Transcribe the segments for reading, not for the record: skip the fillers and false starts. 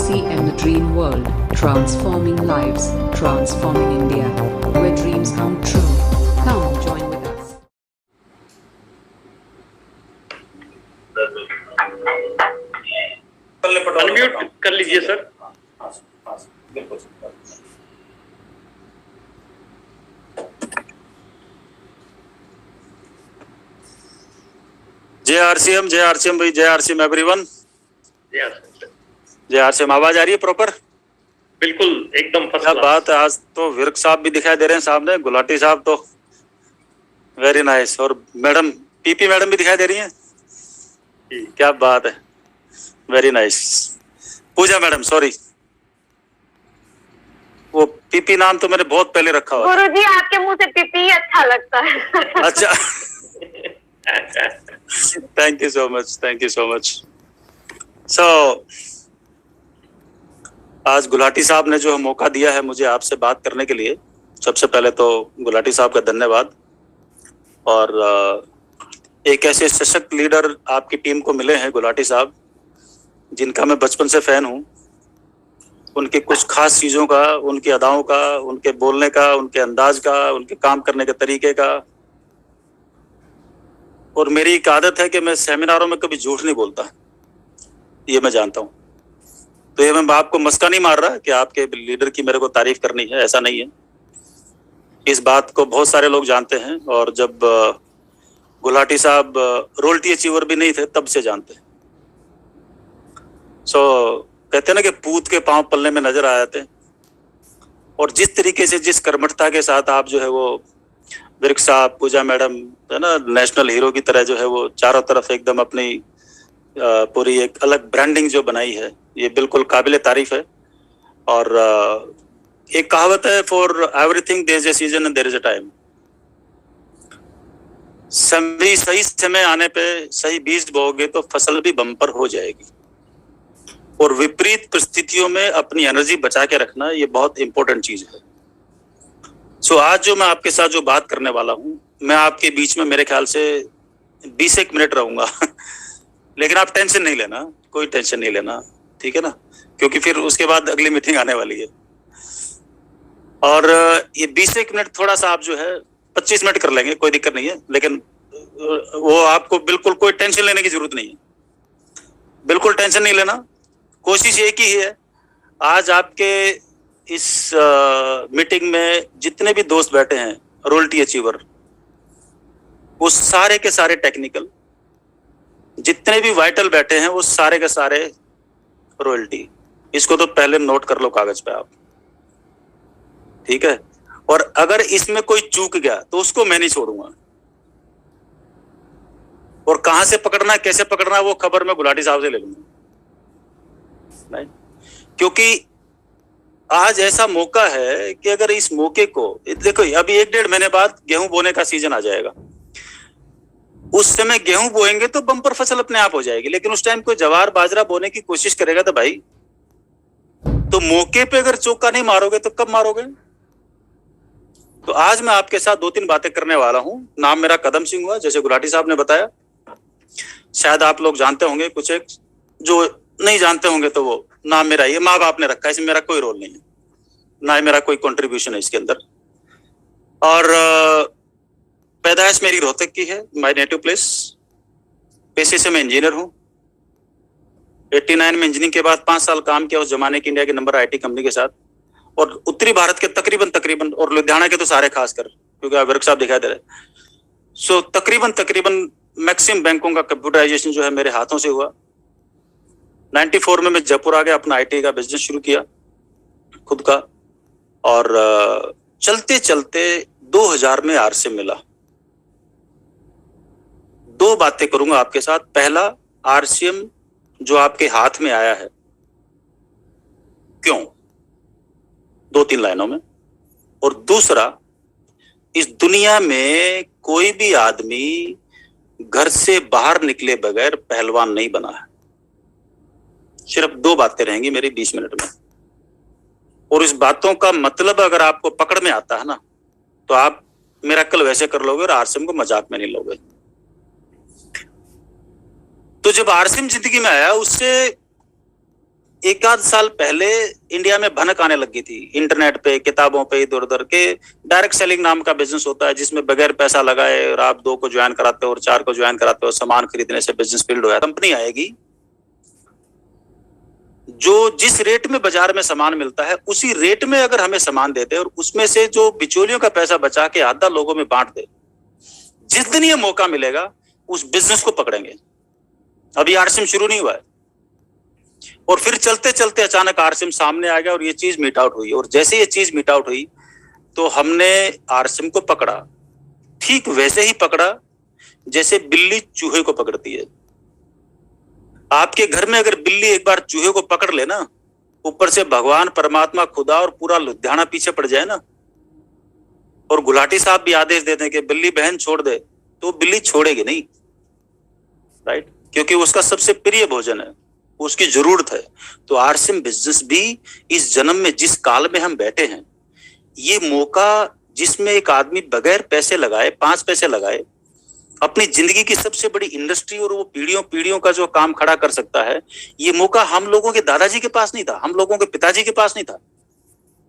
RCM the Dream World, transforming lives, transforming India, where dreams come true. Come join with us. Unmute कर लीजिए sir. जय RCM भाई, जय RCM everyone. जय RCM. आवाज आ रही है प्रॉपर? बिल्कुल एकदम फर्स्ट क्या क्लास। बात है। आज तो विर्क साहब भी दिखाई दे रहे हैं सामने, गुलाटी साहब तो वेरी नाइस, और मैडम पीपी मैडम भी दिखाई दे रही हैं। क्या बात है, वेरी नाइस। पूजा मैडम, सॉरी, वो पीपी नाम तो मैंने बहुत पहले रखा हुआ। गुरुजी आपके मुंह से पीपी अच्छा लगता है। अच्छा, thank you so much, thank you so much. So आज गुलाटी साहब ने जो मौका दिया है मुझे आपसे बात करने के लिए, सबसे पहले तो गुलाटी साहब का धन्यवाद। और एक ऐसे सशक्त लीडर आपकी टीम को मिले हैं गुलाटी साहब, जिनका मैं बचपन से फैन हूं। उनकी कुछ खास चीजों का, उनकी अदाओं का, उनके बोलने का, उनके अंदाज का, उनके काम करने के तरीके का। और मेरी एक आदत है कि मैं सेमिनारों में कभी झूठ नहीं बोलता, ये मैं जानता हूं। तो ये मैं आपको मस्का नहीं मार रहा कि आपके लीडर की मेरे को तारीफ करनी है, ऐसा नहीं है। इस बात को बहुत सारे लोग जानते हैं, और जब गुलाटी साहब रोयल्टी अचीवर भी नहीं थे तब से जानते हैं। सो कहते हैं ना कि पूत के पांव पलने में नजर आए थे। और जिस तरीके से, जिस कर्मठता के साथ आप जो है वो विर्क साहब, पूजा मैडम, है ना, नेशनल हीरो की तरह जो है वो चारों तरफ एकदम अपनी पूरी एक अलग ब्रांडिंग जो बनाई है, ये बिल्कुल काबिले तारीफ है। और एक कहावत है, for everything there is a season and there is a time. सही समय आने पे सही बीज बोओगे तो फसल भी बम्पर हो जाएगी। और विपरीत परिस्थितियों में अपनी एनर्जी बचा के रखना, ये बहुत इंपॉर्टेंट चीज है। सो आज जो मैं आपके साथ जो बात करने वाला हूँ, मैं आपके बीच में मेरे ख्याल से 20 मिनट रहूंगा। लेकिन आप टेंशन नहीं लेना, कोई टेंशन नहीं लेना, ठीक है ना, क्योंकि फिर उसके बाद अगली मीटिंग आने वाली है। और ये 20 मिनट थोड़ा सा आप जो है 25 मिनट कर लेंगे, कोई दिक्कत नहीं है। लेकिन वो आपको बिल्कुल कोई टेंशन लेने की जरूरत नहीं है, बिल्कुल टेंशन नहीं लेना। कोशिश एक ही है, आज आपके इस मीटिंग में जितने भी दोस्त बैठे हैं रोयल्टी अचीवर, वो सारे के सारे टेक्निकल, जितने भी वाइटल बैठे हैं वो सारे के सारे रॉयल्टी। इसको तो पहले नोट कर लो कागज पे आप, ठीक है। और अगर इसमें कोई चूक गया तो उसको मैं नहीं छोड़ूंगा। और कहां से पकड़ना, कैसे पकड़ना, वो खबर मैं गुलाटी साहब से ले लूंगा। नहीं, क्योंकि आज ऐसा मौका है कि अगर इस मौके को, देखो अभी 1-1.5 महीने बाद गेहूं बोने का सीजन आ जाएगा। उस समय गेहूं बोएंगे तो बम्पर फसल अपने आप हो जाएगी। लेकिन उस टाइम कोई जवार बाजरा बोने की कोशिश करेगा तो भाई, तो मौके पे अगर चौका नहीं मारोगे तो कब मारोगे। तो आज मैं आपके साथ 2-3 बातें करने वाला हूं। नाम मेरा कदम सिंह हुआ, जैसे गुलाटी साहब ने बताया। शायद आप लोग जानते होंगे, कुछ एक जो नहीं जानते होंगे तो वो नाम मेरा ये माँ बाप ने रखा है, इसमें मेरा कोई रोल नहीं है, ना ही मेरा कोई कंट्रीब्यूशन है इसके अंदर। और पैदाइश मेरी रोहतक की है, माय नेटिव प्लेस। पेशे से मैं इंजीनियर हूँ। 89 में इंजीनियरिंग के बाद 5 साल काम किया उस जमाने की इंडिया के नंबर आईटी कंपनी के साथ। और उत्तरी भारत के तकरीबन और लुधियाना के तो सारे खासकर, क्योंकि आप वर्क साहब दिखाई दे रहे। सो तकरीबन मैक्सिमम बैंकों का कंप्यूटराइजेशन जो है मेरे हाथों से हुआ। 94 में मैं जयपुर आ गया, अपना आईटी का बिजनेस शुरू किया खुद का। और चलते चलते 2000 में आरसीएम मिला। 2 बातें करूंगा आपके साथ। पहला, आरसीएम जो आपके हाथ में आया है क्यों, 2-3 लाइनों में। और दूसरा, इस दुनिया में कोई भी आदमी घर से बाहर निकले बगैर पहलवान नहीं बना है। सिर्फ 2 बातें रहेंगी मेरी 20 मिनट में। और इस बातों का मतलब अगर आपको पकड़ में आता है ना, तो आप मेरा कल वैसे कर लोगे और आरसीएम को मजाक में नहीं लोगे। तो जब आरसीएम जिंदगी में आया, उससे एक आध साल पहले इंडिया में भनक आने लगी थी इंटरनेट पे, किताबों पे, इधर उधर के डायरेक्ट सेलिंग नाम का बिजनेस होता है जिसमें बगैर पैसा लगाए और आप 2 को ज्वाइन कराते हो और 4 को ज्वाइन कराते हो, सामान खरीदने से बिजनेस बिल्ड हो जाता है। कंपनी आएगी जो जिस रेट में बाजार में सामान मिलता है उसी रेट में अगर हमें सामान दे दे और उसमें से जो बिचौलियों का पैसा बचा के आधा लोगों में बांट दे, जिस दिन ये मौका मिलेगा उस बिजनेस को पकड़ेंगे। अभी आरसीएम शुरू नहीं हुआ है और फिर चलते चलते अचानक आरसीएम सामने आ गया और ये चीज मीट आउट हुई। और जैसे ये चीज मीट आउट हुई तो हमने आरसीएम को पकड़ा, ठीक वैसे ही पकड़ा जैसे बिल्ली चूहे को पकड़ती है। आपके घर में अगर बिल्ली एक बार चूहे को पकड़ ले ना, ऊपर से भगवान परमात्मा खुदा और पूरा लुधियाना पीछे पड़ जाए ना, और गुलाटी साहब भी आदेश दे दें कि बिल्ली बहन छोड़ दे, तो बिल्ली छोड़ेगी नहीं, राइट? क्योंकि उसका सबसे प्रिय भोजन है, उसकी जरूरत है। तो आरसीएम बिजनेस भी इस जन्म में जिस काल में हम बैठे हैं, ये मौका जिसमें एक आदमी बगैर पैसे लगाए, 5 पैसे लगाए, अपनी जिंदगी की सबसे बड़ी इंडस्ट्री और वो पीढ़ियों पीढ़ियों का जो काम खड़ा कर सकता है, ये मौका हम लोगों के दादाजी के पास नहीं था, हम लोगों के पिताजी के पास नहीं था।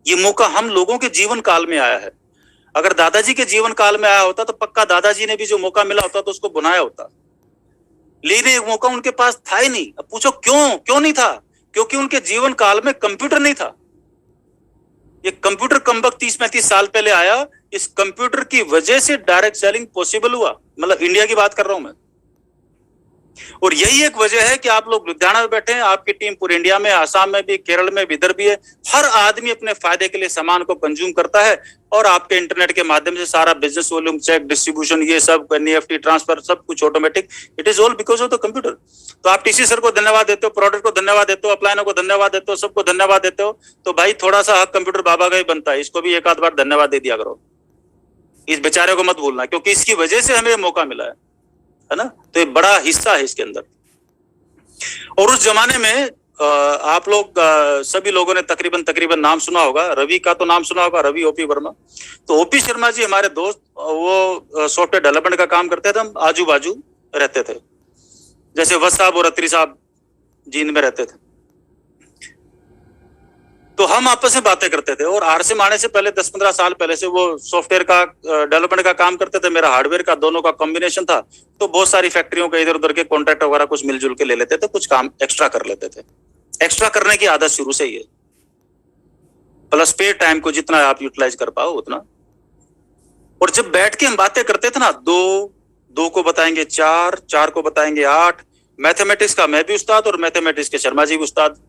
ये मौका हम लोगों के जीवन काल में आया है। अगर दादाजी के जीवन काल में आया होता तो पक्का दादाजी ने भी जो मौका मिला होता तो उसको बुनाया होता, लेकिन एक मौका उनके पास था ही नहीं। अब पूछो क्यों नहीं था? क्योंकि उनके जीवन काल में कंप्यूटर नहीं था। ये कंप्यूटर कमबख्त 30-35 साल पहले आया। इस कंप्यूटर की वजह से डायरेक्ट सेलिंग पॉसिबल हुआ, मतलब इंडिया की बात कर रहा हूं मैं। और यही एक वजह है कि आप लोग लुधियाना में बैठे हैं, आपकी टीम पूरे इंडिया में, आसाम में भी, केरल में भी, इधर भी है। हर आदमी अपने फायदे के लिए सामान को कंज्यूम करता है और आपके इंटरनेट के माध्यम से सारा बिजनेस वॉल्यूम चेक, डिस्ट्रीब्यूशन, ये सब एनईएफटी ट्रांसफर, सब कुछ automatic. It is all because of the computer. तो आप टीसी सर को धन्यवाद देते हो, प्रोडक्ट को धन्यवाद देते हो, अपलाइनर को धन्यवाद देते हो, सबको धन्यवाद देते हो। तो भाई थोड़ा सा हक कंप्यूटर बाबा का ही बनता है, इसको भी एक आध बार धन्यवाद दे दिया करो। इस बेचारे को मत भूलना, क्योंकि इसकी वजह से हमें मौका मिला है ना? तो ये बड़ा हिस्सा है इसके अंदर। और उस जमाने में आप लोग सभी लोगों ने तकरीबन नाम सुना होगा, रवि का तो नाम सुना होगा, रवि ओपी वर्मा। तो ओपी शर्मा जी हमारे दोस्त, वो सॉफ्टवेयर डेवलपमेंट का काम करते थे, हम आजू बाजू रहते थे, जैसे वत्स साहब और अत्री साहब जींद में रहते थे। तो हम आपस में बातें करते थे और आरसीएम आने से पहले 10-15 साल पहले से वो सॉफ्टवेयर का डेवलपमेंट का काम करते थे, मेरा हार्डवेयर का, दोनों का कॉम्बिनेशन था। तो बहुत सारी फैक्ट्रियों के इधर उधर के कॉन्ट्रैक्ट वगैरह कुछ मिलजुल के ले लेते थे, कुछ काम एक्स्ट्रा कर लेते थे। एक्स्ट्रा करने की आदत शुरू से ही है, प्लस स्पेयर टाइम को जितना आप यूटिलाइज कर पाओ उतना। और जब बैठ के हम बातें करते थे ना, 2 को बताएंगे 4 को बताएंगे 8, मैथमेटिक्स का मैं भी उस्ताद और मैथमेटिक्स के शर्मा जी भी उस्ताद।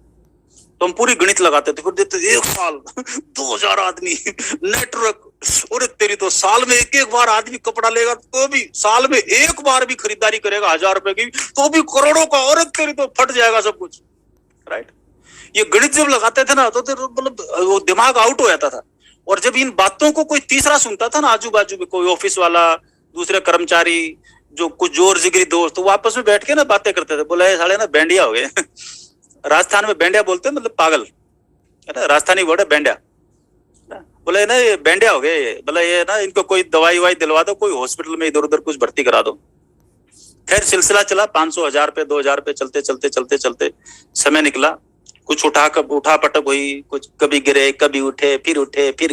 तो हम पूरी गणित लगाते थे, फिर देते 1 साल 2000 आदमी नेटवर्क। और तेरी तो साल में एक बार आदमी कपड़ा लेगा तो भी, साल में एक बार भी खरीदारी करेगा 1000 रुपए की तो भी करोड़ों का, और तेरी तो फट जाएगा सब कुछ, राइट? ये गणित जब लगाते थे ना तो मतलब वो दिमाग आउट हो जाता था। और जब इन बातों को कोई तीसरा सुनता था ना, आजू बाजू में कोई ऑफिस वाला, दूसरे कर्मचारी, जो कुछ जोर जिगरी दोस्त, तो वापस में बैठ के ना बातें करते थे। बोला साले ना बैंडिया हो गए। राजस्थान में बैंडिया बोलते हैं, मतलब पागल है ना, राजस्थानी वर्ड है बैंडिया। बोले ना ये बैंडिया हो गए, बोला ये ना इनको कोई दवाई वाई दिलवा दो, कोई हॉस्पिटल में इधर उधर कुछ भर्ती करा दो। खैर सिलसिला चला, 500, 1000 रुपए, 2000 रुपए, चलते समय निकला। कुछ उठा पटक हुई, कुछ कभी गिरे, कभी उठे, फिर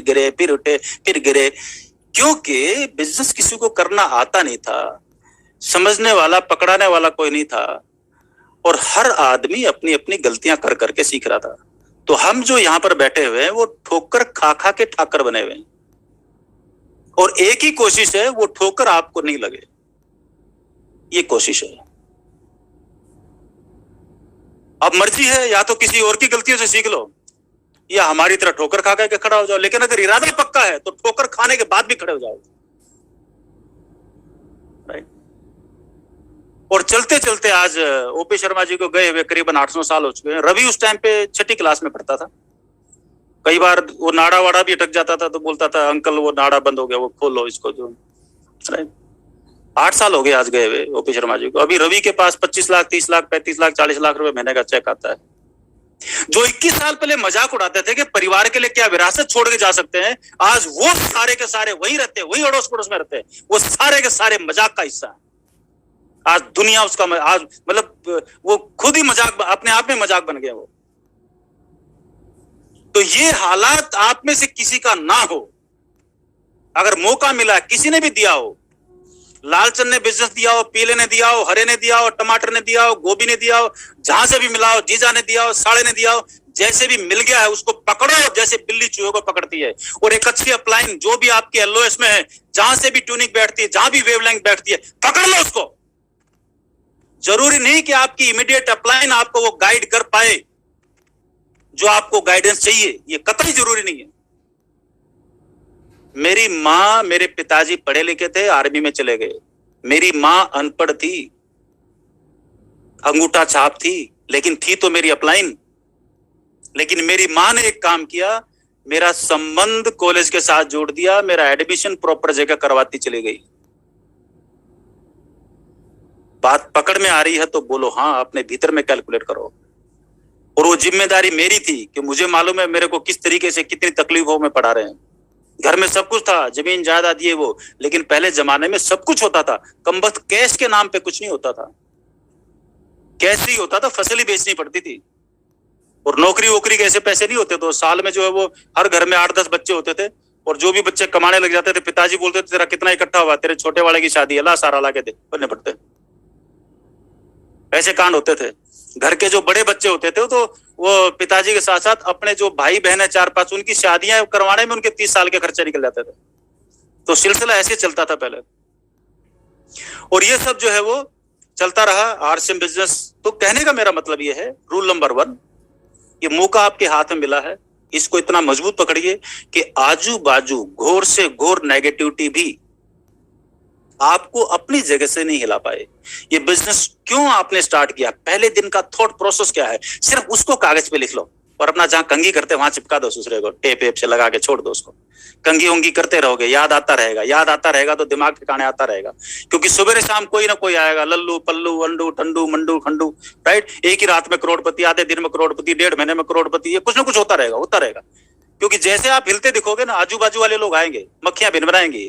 गिरे, फिर उठे, फिर गिरे। क्योंकि बिजनेस किसी को करना आता नहीं था, समझने वाला, पकड़ाने वाला कोई नहीं था, और हर आदमी अपनी अपनी गलतियां कर करके सीख रहा था। तो हम जो यहां पर बैठे हुए हैं वो ठोकर खा खा के ठाकर बने हुए हैं, और एक ही कोशिश है, वो ठोकर आपको नहीं लगे, ये कोशिश है। अब मर्जी है, या तो किसी और की गलतियों से सीख लो, या हमारी तरह ठोकर खा के खड़ा हो जाओ। लेकिन अगर इरादा पक्का है तो ठोकर खाने के बाद भी खड़े हो जाओ, राइट? और चलते चलते आज ओपी शर्मा जी को गए हुए करीबन 800 साल हो चुके हैं। रवि उस टाइम पे 6ठी क्लास में पढ़ता था। कई बार वो नाड़ा वाड़ा भी अटक जाता था तो बोलता था अंकल वो नाड़ा बंद हो गया, वो खोलो इसको, जो 8 साल हो गए आज गए हुए ओपी शर्मा जी को। अभी रवि के पास 25 लाख, 30 लाख, 35 लाख, 40 लाख रुपए महीने का चेक आता है। जो 21 साल पहले मजाक उड़ाते थे कि परिवार के लिए क्या विरासत छोड़ के जा सकते हैं, आज वो सारे के सारे वही रहते हैं, वही अड़ोस पड़ोस में रहते हैं, वो सारे के सारे मजाक का हिस्सा है। आज दुनिया उसका, आज मतलब वो खुद ही मजाक, अपने आप में मजाक बन गया वो। तो ये हालात आप में से किसी का ना हो। अगर मौका मिला, किसी ने भी दिया हो, लालचंद ने बिजनेस दिया हो, पीले ने दिया हो, हरे ने दिया हो, टमाटर ने दिया हो, गोभी ने दिया हो, जहां से भी मिला हो, जीजा ने दिया हो, साड़े ने दिया हो, जैसे भी मिल गया है उसको पकड़ो जैसे बिल्ली चूहे को पकड़ती है। और एक अच्छी अपलाइन जो भी आपके एलओएस में है, जहां से भी ट्यूनिंग बैठती है, जहां भी वेवलेंथ बैठती है, पकड़ लो उसको। जरूरी नहीं कि आपकी इमीडिएट अपलाइन आपको वो गाइड कर पाए जो आपको गाइडेंस चाहिए, ये कतई जरूरी नहीं है। मेरी मां, मेरे पिताजी पढ़े लिखे थे, आर्मी में चले गए। मेरी मां अनपढ़ थी, अंगूठा छाप थी, लेकिन थी तो मेरी अपलाइन। लेकिन मेरी मां ने एक काम किया, मेरा संबंध कॉलेज के साथ जोड़ दिया, मेरा एडमिशन प्रॉपर जगह करवाती चली गई। बात पकड़ में आ रही है तो बोलो हाँ, अपने भीतर में कैलकुलेट करो। और वो जिम्मेदारी मेरी थी कि मुझे मालूम है मेरे को किस तरीके से कितनी तकलीफों में पड़ा रहे हैं। घर में सब कुछ था, जमीन जायदाद ये वो, लेकिन पहले जमाने में सब कुछ होता था। कमबख्त कैश के नाम पे कुछ नहीं होता था, कैश ही होता था, फसल ही बेचनी पड़ती थी। और नौकरी वोकरी के ऐसे पैसे नहीं होते। तो साल में जो है वो हर घर में 8-10 बच्चे होते थे, और जो भी बच्चे कमाने लग जाते थे, पिताजी बोलते थे तेरा कितना इकट्ठा हुआ, तेरे छोटे वाले की शादी है, ला सारा ला के दे, बनने पड़ते। ऐसे कांड होते थे। घर के जो बड़े बच्चे होते थे तो वो पिताजी के साथ साथ अपने जो भाई बहन है 4-5, उनकी शादियां करवाने में उनके 30 साल के खर्चे निकल जाते थे। तो सिलसिला ऐसे चलता था पहले। और ये सब जो है वो चलता रहा आरसीएम बिजनेस। तो कहने का मेरा मतलब ये है, रूल नंबर 1, ये मौका आपके हाथ में मिला है, इसको इतना मजबूत पकड़िए कि आजू बाजू घोर से घोर नेगेटिविटी भी आपको अपनी जगह से नहीं हिला पाए। ये बिजनेस क्यों आपने स्टार्ट किया, पहले दिन का थॉट प्रोसेस क्या है, सिर्फ उसको कागज पे लिख लो और अपना जहां कंघी करते वहां चिपका दो, दूसरे को टेप वेप से लगा के छोड़ दो उसको। कंघी उंगी करते रहोगे, याद आता रहेगा, याद आता रहेगा तो दिमाग ठिकाने आता रहेगा। क्योंकि सुबह शाम कोई ना कोई आएगा, लल्लू पल्लू अंडू टंडू मंडू खंडू, राइट। एक ही रात में करोड़पति, आधे दिन में करोड़पति, 1.5 महीने में करोड़पति, ये कुछ ना कुछ होता रहेगा, होता रहेगा। क्योंकि जैसे आप हिलते दिखोगे ना, आजू बाजू वाले लोग आएंगे, मक्खियां भिनभिनाएंगी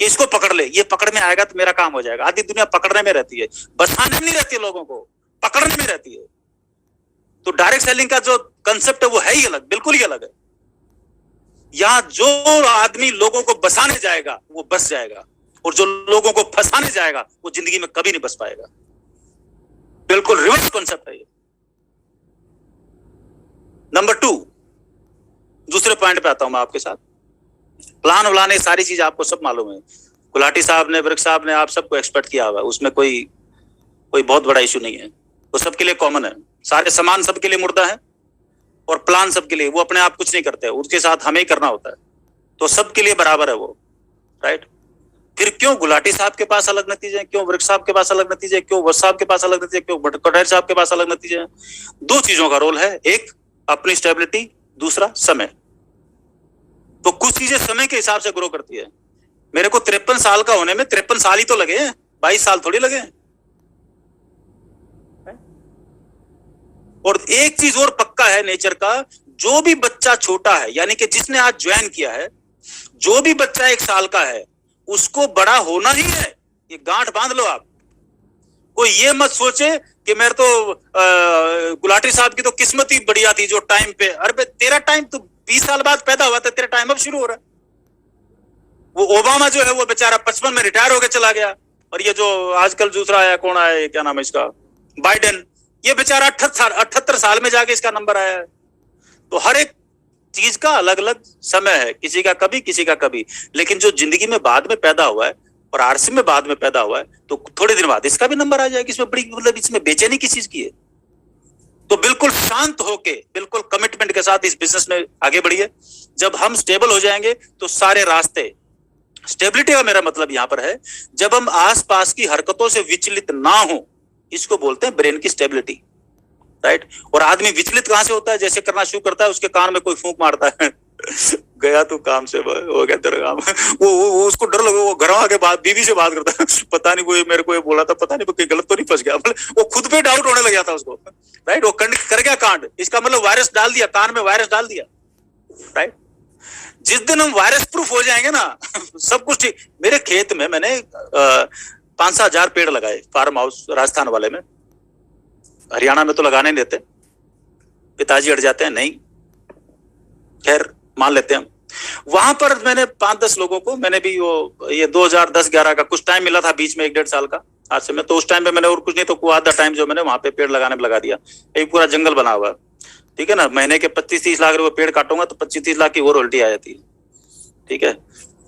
कि इसको पकड़ ले, ये पकड़ में आएगा तो मेरा काम हो जाएगा। आधी दुनिया पकड़ने में रहती है, बसाने में नहीं रहती है, लोगों को पकड़ने में रहती है। तो डायरेक्ट सेलिंग का जो कंसेप्ट है वो है ही अलग, बिल्कुल ही अलग है। यहां जो आदमी लोगों को बसाने जाएगा वो बस जाएगा, और जो लोगों को फंसाने जाएगा वो जिंदगी में कभी नहीं बस पाएगा। बिल्कुल रिवर्स कॉन्सेप्ट है ये। नंबर 2, दूसरे पॉइंट पे आता हूं मैं आपके साथ। प्लान व्लान सारी चीज आपको सब मालूम है। गुलाटी साहब ने, वृक्ष साहब ने, आप सबको एक्सपर्ट किया हुआ है, उसमें कोई बहुत बड़ा इशू नहीं है। वो सबके लिए कॉमन है, सारे सामान सबके लिए मुर्दा है, और प्लान सबके लिए। वो अपने आप कुछ नहीं करते, उसके साथ हमें ही करना होता है। तो सबके लिए बराबर है वो, राइट। फिर क्यों गुलाटी साहब के पास अलग नतीजे हैं, क्यों वृक्ष साहब के पास अलग नतीजे, क्यों वत्स साहब के पास अलग नतीजे, क्यों कटहर साहब के पास अलग नतीजे हैं? 2 चीजों का रोल है, एक अपनी स्टेबिलिटी, दूसरा समय। तो कुछ चीजें समय के हिसाब से ग्रो करती है। मेरे को 53 साल का होने में 53 साल ही तो लगे हैं, 22 साल थोड़ी लगे हैं। और एक चीज और पक्का है नेचर का, जो भी बच्चा छोटा है, यानी कि जिसने आज ज्वाइन किया है, जो भी बच्चा 1 साल का है, उसको बड़ा होना ही है। ये गांठ बांध लो आप। कोई ये मत सोचे कि मेरे तो गुलाटी साहब की तो किस्मत ही बढ़िया थी जो टाइम पे, अरे तेरा टाइम तो 20 साल बाद पैदा हुआ था, तेरा टाइम अब शुरू हो रहा है। वो ओबामा जो है वो बेचारा 55 में रिटायर होकर चला गया, और ये जो आजकल दूसरा आया, कौन आया, क्या नाम है इसका, बाइडेन, ये बेचारा 78 साल में जाके इसका नंबर आया है। तो हर एक चीज का अलग अलग समय है, किसी का कभी, किसी का कभी। लेकिन जो जिंदगी में बाद में पैदा हुआ है और आरसी में बाद में पैदा हुआ है, तो थोड़े दिन बाद इसका भी नंबर आ जाएगा। इसमें बड़ी मतलब इसमें बेचैनी किस चीज की है? तो बिल्कुल शांत होके, बिल्कुल कमिटमेंट के साथ इस बिजनेस में आगे बढ़िए। जब हम स्टेबल हो जाएंगे तो सारे रास्ते, स्टेबिलिटी का मेरा मतलब यहां पर है, जब हम आसपास की हरकतों से विचलित ना हो, इसको बोलते हैं ब्रेन की स्टेबिलिटी, राइट। और आदमी विचलित कहां से होता है? जैसे करना शुरू करता है, उसके कान में कोई फूंक मारता है गया तू काम से, हो गया तेरा काम। वो उसको डर लगे, वो घर आके बात, बीवी से बात करता है, पता नहीं वो मेरे को ये बोला था, पता नहीं वो कहीं गलत तो नहीं फंस गया। मतलब वो खुद पे डाउट होने लग गया था उसको, राइट। वो कर गया कांड, इसका मतलब वायरस डाल दिया, कान में वायरस डाल दिया, राइट। जिस दिन हम वायरस प्रूफ हो जाएंगे ना सब कुछ ठीक। मेरे खेत में मैंने 5-6 हजार पेड़ लगाए, फार्म हाउस राजस्थान वाले में। हरियाणा में तो लगाने नहीं देते, पिताजी अड़ जाते हैं, नहीं खैर मान लेते हैं हम। वहां पर मैंने 5-10 लोगों को, मैंने भी वो ये 2010-11 का कुछ टाइम मिला था बीच में, 1-1.5 साल का आज से, मैं तो उस टाइम पे मैंने और कुछ नहीं तो आधा टाइम जो मैंने वहां पे पेड़ लगाने में लगा दिया। एक पूरा जंगल बना हुआ, ठीक है ना, महीने के 25-30 लाख रुपए पेड़ काटूंगा तो 25-30 लाख की वो रॉयल्टी आ जाती है, ठीक है,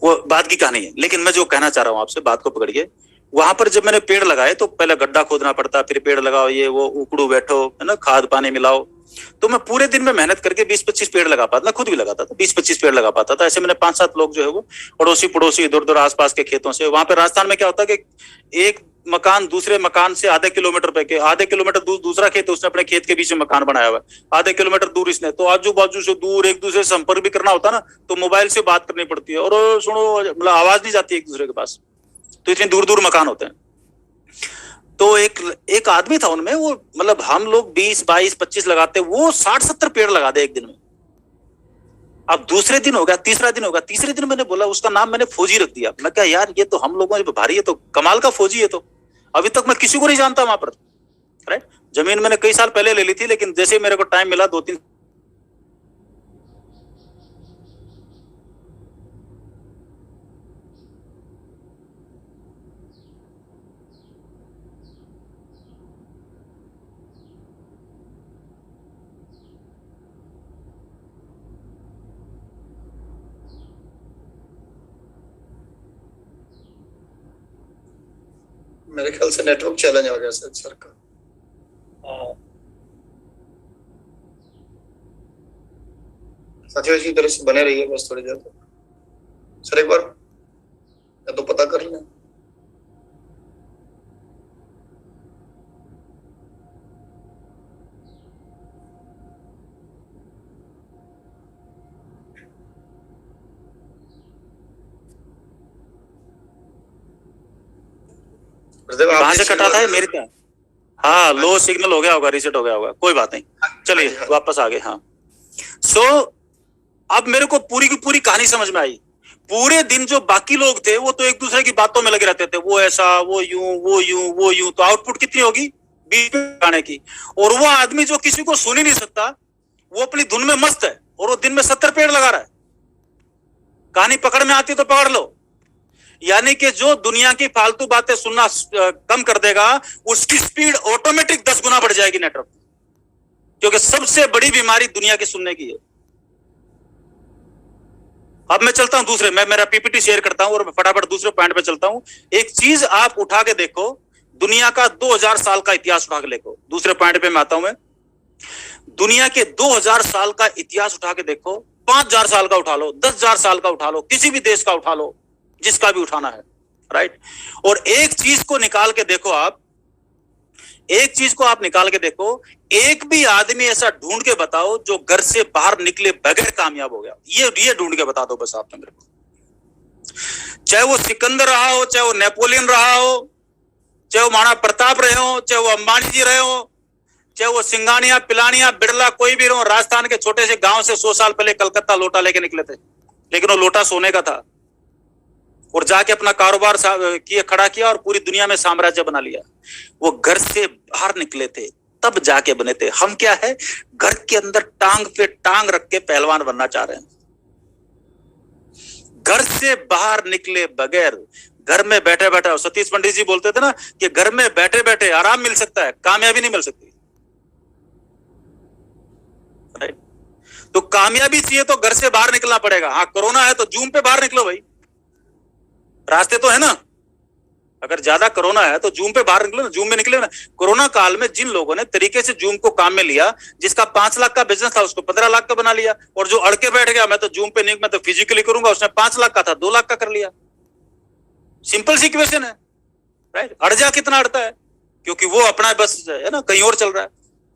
वो बात की कहानी है। लेकिन मैं जो कहना चाह रहा हूँ आपसे, बात को पकड़िए, वहां पर जब मैंने पेड़ लगाए तो पहले गड्ढा खोदना पड़ता, फिर पेड़ लगाओ, ये वो उकड़ू बैठो, है ना, खाद पानी मिलाओ। तो मैं पूरे दिन में मेहनत करके 20-25 पेड़ लगा पाता, मैं खुद भी लगाता था, 20-25 पेड़ लगा पाता था। ऐसे मैंने 5-7 लोग जो है वो अड़ोसी पड़ोसी इधर उधर आसपास के खेतों से, वहां पे राजस्थान में क्या होता है कि एक मकान दूसरे मकान से आधे किलोमीटर पे, आधे किलोमीटर दूसरा खेत, उसने अपने खेत के बीच में मकान बनाया हुआ है, आधे किलोमीटर दूर इसने, तो आजू बाजू से दूर एक दूसरे से संपर्क भी करना होता ना, तो मोबाइल से बात करनी पड़ती है, और सुनो मतलब आवाज नहीं जाती एक दूसरे के पास, तो इतने दूर दूर मकान होते हैं। तो एक आदमी था उनमें, वो मतलब हम लोग 20-22-25 लगाते, वो 60-70 पेड़ लगा दे एक दिन में। अब दूसरे दिन हो गया, तीसरा दिन हो गया, तीसरे दिन मैंने बोला, उसका नाम मैंने फौजी रख दिया। मैं क्या यार, ये तो हम लोगों ने भारी, है तो कमाल का फौजी है, तो अभी तक मैं किसी को नहीं जानता वहां पर, राइट। जमीन मैंने कई साल पहले ले ली थी, लेकिन जैसे मेरे को टाइम मिला 2-3 मेरे ख्याल से नेटवर्क चैलेंज आ गया सर का। साथियों, इसी तरह से बने रहिए बस थोड़ी देर तक। सर एक बार या तो पता कर लें। कहां से कटा था मेरे क्या? हाँ, लो सिग्नल हो गया होगा, रीसेट हो गया होगा, कोई बात नहीं, चलिए वापस आ गए। हाँ, सो अब मेरे को पूरी की पूरी कहानी समझ में आई। पूरे दिन जो बाकी लोग थे वो तो एक दूसरे की बातों में लगे रहते थे, वो ऐसा, वो यूं, वो यूं, वो यूं, तो आउटपुट कितनी होगी 20 गाने की। और वो आदमी जो किसी को सुन ही नहीं सकता, वो अपनी धुन में मस्त है, और वो दिन में 70 पेड़ लगा रहा है। कहानी पकड़ में आती तो पकड़ लो। यानी कि जो दुनिया की फालतू बातें सुनना कम कर देगा, उसकी स्पीड ऑटोमेटिक 10 गुना बढ़ जाएगी नेटवर्क, क्योंकि सबसे बड़ी बीमारी दुनिया की सुनने की है। अब मैं चलता हूं दूसरे, मैं मेरा पीपीटी शेयर करता हूं और फटाफट दूसरे पॉइंट पे चलता हूं। एक चीज आप उठा के देखो, दुनिया का 2000 साल का इतिहास उठा के देखो। दूसरे पॉइंट पे मैं आता हूं। मैं दुनिया के 2000 साल का इतिहास उठा के देखो, 5000 साल का उठा लो, 10,000 साल का उठा लो, किसी भी देश का उठा लो, जिसका भी उठाना है, राइट। और एक चीज को निकाल के देखो आप, एक चीज को आप निकाल के देखो, एक भी आदमी ऐसा ढूंढ के बताओ जो घर से बाहर निकले बगैर कामयाब हो गया। ये ढूंढ के बता दो बस आपने मेरे को। चाहे वो सिकंदर रहा हो, चाहे वो नेपोलियन रहा हो, चाहे वो महाराणा प्रताप रहे हो, चाहे वो अंबानी जी रहे हो, चाहे वो सिंघानिया, पिलानिया, बिरला, कोई भी रहो। राजस्थान के छोटे से गांव से 100 साल पहले कलकत्ता लोटा लेके निकले थे, लेकिन वो लोटा सोने का था, और जाके अपना कारोबार खड़ा किया और पूरी दुनिया में साम्राज्य बना लिया। वो घर से बाहर निकले थे, तब जाके बने थे। हम क्या है, घर के अंदर टांग पे टांग रख के पहलवान बनना चाह रहे हैं। घर से बाहर निकले बगैर, घर में बैठे बैठे, सतीश पंडित जी बोलते थे ना कि घर में बैठे बैठे आराम मिल सकता है, कामयाबी नहीं मिल सकती, राइट। तो कामयाबी चाहिए तो घर से बाहर निकलना पड़ेगा। हाँ, कोरोना है तो जूम पे बाहर निकलो भाई, रास्ते तो है ना। अगर ज्यादा कोरोना है तो जूम पे बाहर निकलो ना, जूम में निकले ना। कोरोना काल में जिन लोगों ने तरीके से जूम को काम में लिया, जिसका 5 लाख का बिजनेस था उसको 15 लाख का बना लिया, और जो अड़के बैठ गया मैं तो जूम पे नहीं, मैं तो फिजिकली करूंगा, उसने 5 लाख का था 2 लाख का कर लिया। सिंपल सी इक्वेशन है, राइट। अड़ जा कितना अड़ता है, क्योंकि वो अपना बस है ना कहीं और चल रहा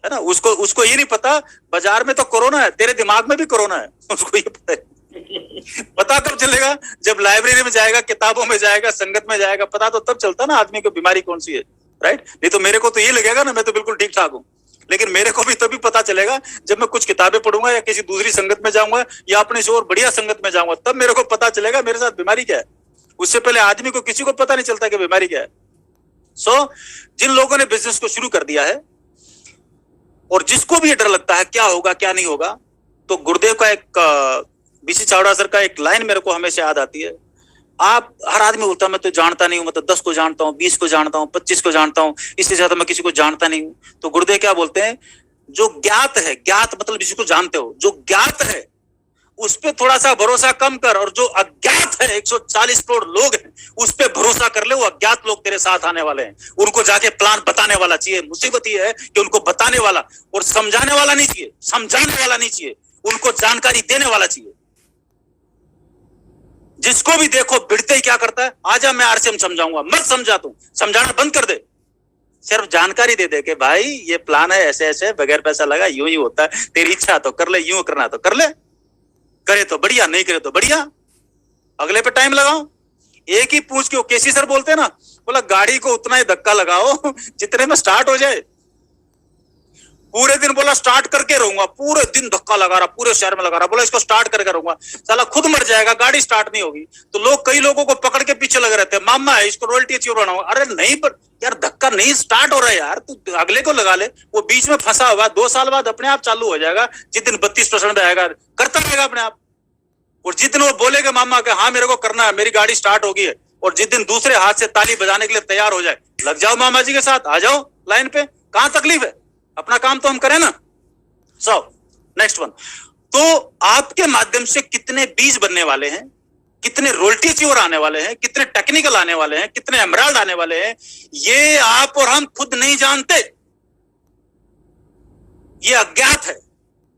है ना। उसको ये नहीं पता बाजार में तो कोरोना है, तेरे दिमाग में भी कोरोना है, उसको ये पता है। पता कब चलेगा, जब लाइब्रेरी में जाएगा, किताबों में जाएगा, संगत में जाएगा, पता तो तब चलता ना आदमी को बीमारी कौन सी है, राइट। नहीं तो मेरे को तो ये लगेगा ना मैं तो बिल्कुल ठीक ठाक हूँ, लेकिन मेरे को भी तभी पता चलेगा जब मैं कुछ किताबें पढ़ूंगा या किसी दूसरी संगत में जाऊंगा या अपने से और बढ़िया संगत में जाऊंगा, तब मेरे को पता चलेगा मेरे साथ बीमारी क्या है। उससे पहले आदमी को किसी को पता नहीं चलता कि बीमारी क्या है। सो जिन लोगों ने बिजनेस को शुरू कर दिया है, और जिसको भी ये डर लगता है क्या होगा क्या नहीं होगा, तो गुरुदेव का एक बीसी चावड़ा सर का एक लाइन मेरे को हमेशा याद आती है। आप हर आदमी बोलता है मैं तो जानता नहीं हूं, मतलब 10 को जानता हूं, 20 को जानता हूं, 25 को जानता हूं, इससे ज्यादा मैं किसी को जानता नहीं हूं। तो गुरुदेव क्या बोलते हैं, जो ज्ञात है, ज्ञात मतलब जिसको जानते हो, जो ज्ञात है उस पे थोड़ा सा भरोसा कम कर, और जो अज्ञात है 140 करोड़ लोग हैं उस पे भरोसा कर ले। वो अज्ञात लोग तेरे साथ आने वाले हैं, उनको जाके प्लान बताने वाला चाहिए। मुसीबत ये है कि उनको बताने वाला और समझाने वाला नहीं चाहिए, समझाने वाला नहीं चाहिए, उनको जानकारी देने वाला चाहिए। जिसको भी देखो भिड़ते ही क्या करता है, आजा मैं आरसीएम समझाऊंगा, मत समझा, तू समझाना बंद कर दे, सिर्फ जानकारी दे दे कि भाई ये प्लान है, ऐसे ऐसे, बगैर पैसा लगा यूं ही होता है, तेरी इच्छा तो कर ले, यूं करना तो कर ले, करे तो बढ़िया, नहीं करे तो बढ़िया, अगले पे टाइम लगाओ। एक ही पूछ के केसी सर बोलते हैं ना, बोला गाड़ी को उतना ही धक्का लगाओ जितने में स्टार्ट हो जाए। पूरे दिन बोला स्टार्ट करके रहूंगा, पूरे दिन धक्का लगा रहा, पूरे शहर में लगा रहा, बोला इसको स्टार्ट करके रहूंगा, साला खुद मर जाएगा, गाड़ी स्टार्ट नहीं होगी। तो लोग, कई लोगों को पकड़ के पीछे लगे रहते हैं, मामा है इसको रॉयल्टी अचीव बनाऊंगा। अरे नहीं, पर यार धक्का नहीं स्टार्ट हो रहा है यार, तू अगले को लगा ले, वो बीच में फंसा हुआ, 2 साल बाद अपने आप चालू हो जाएगा। जिस दिन 32% पे आएगा करता रहेगा अपने आप, और जिस दिन वो बोलेगा मामा के हाँ मेरे को करना है, मेरी गाड़ी स्टार्ट होगी है, और जिस दिन दूसरे हाथ से ताली बजाने के लिए तैयार हो जाए, लग जाओ मामा जी के साथ, आ जाओ लाइन पे, कहां तकलीफ है, अपना काम तो हम करें ना। सो नेक्स्ट वन, तो आपके माध्यम से कितने बीज बनने वाले हैं, कितने रॉयल्टी अचीवर आने वाले हैं, कितने टेक्निकल आने वाले हैं, कितने एमराल्ड आने वाले हैं, ये आप और हम खुद नहीं जानते, ये अज्ञात है।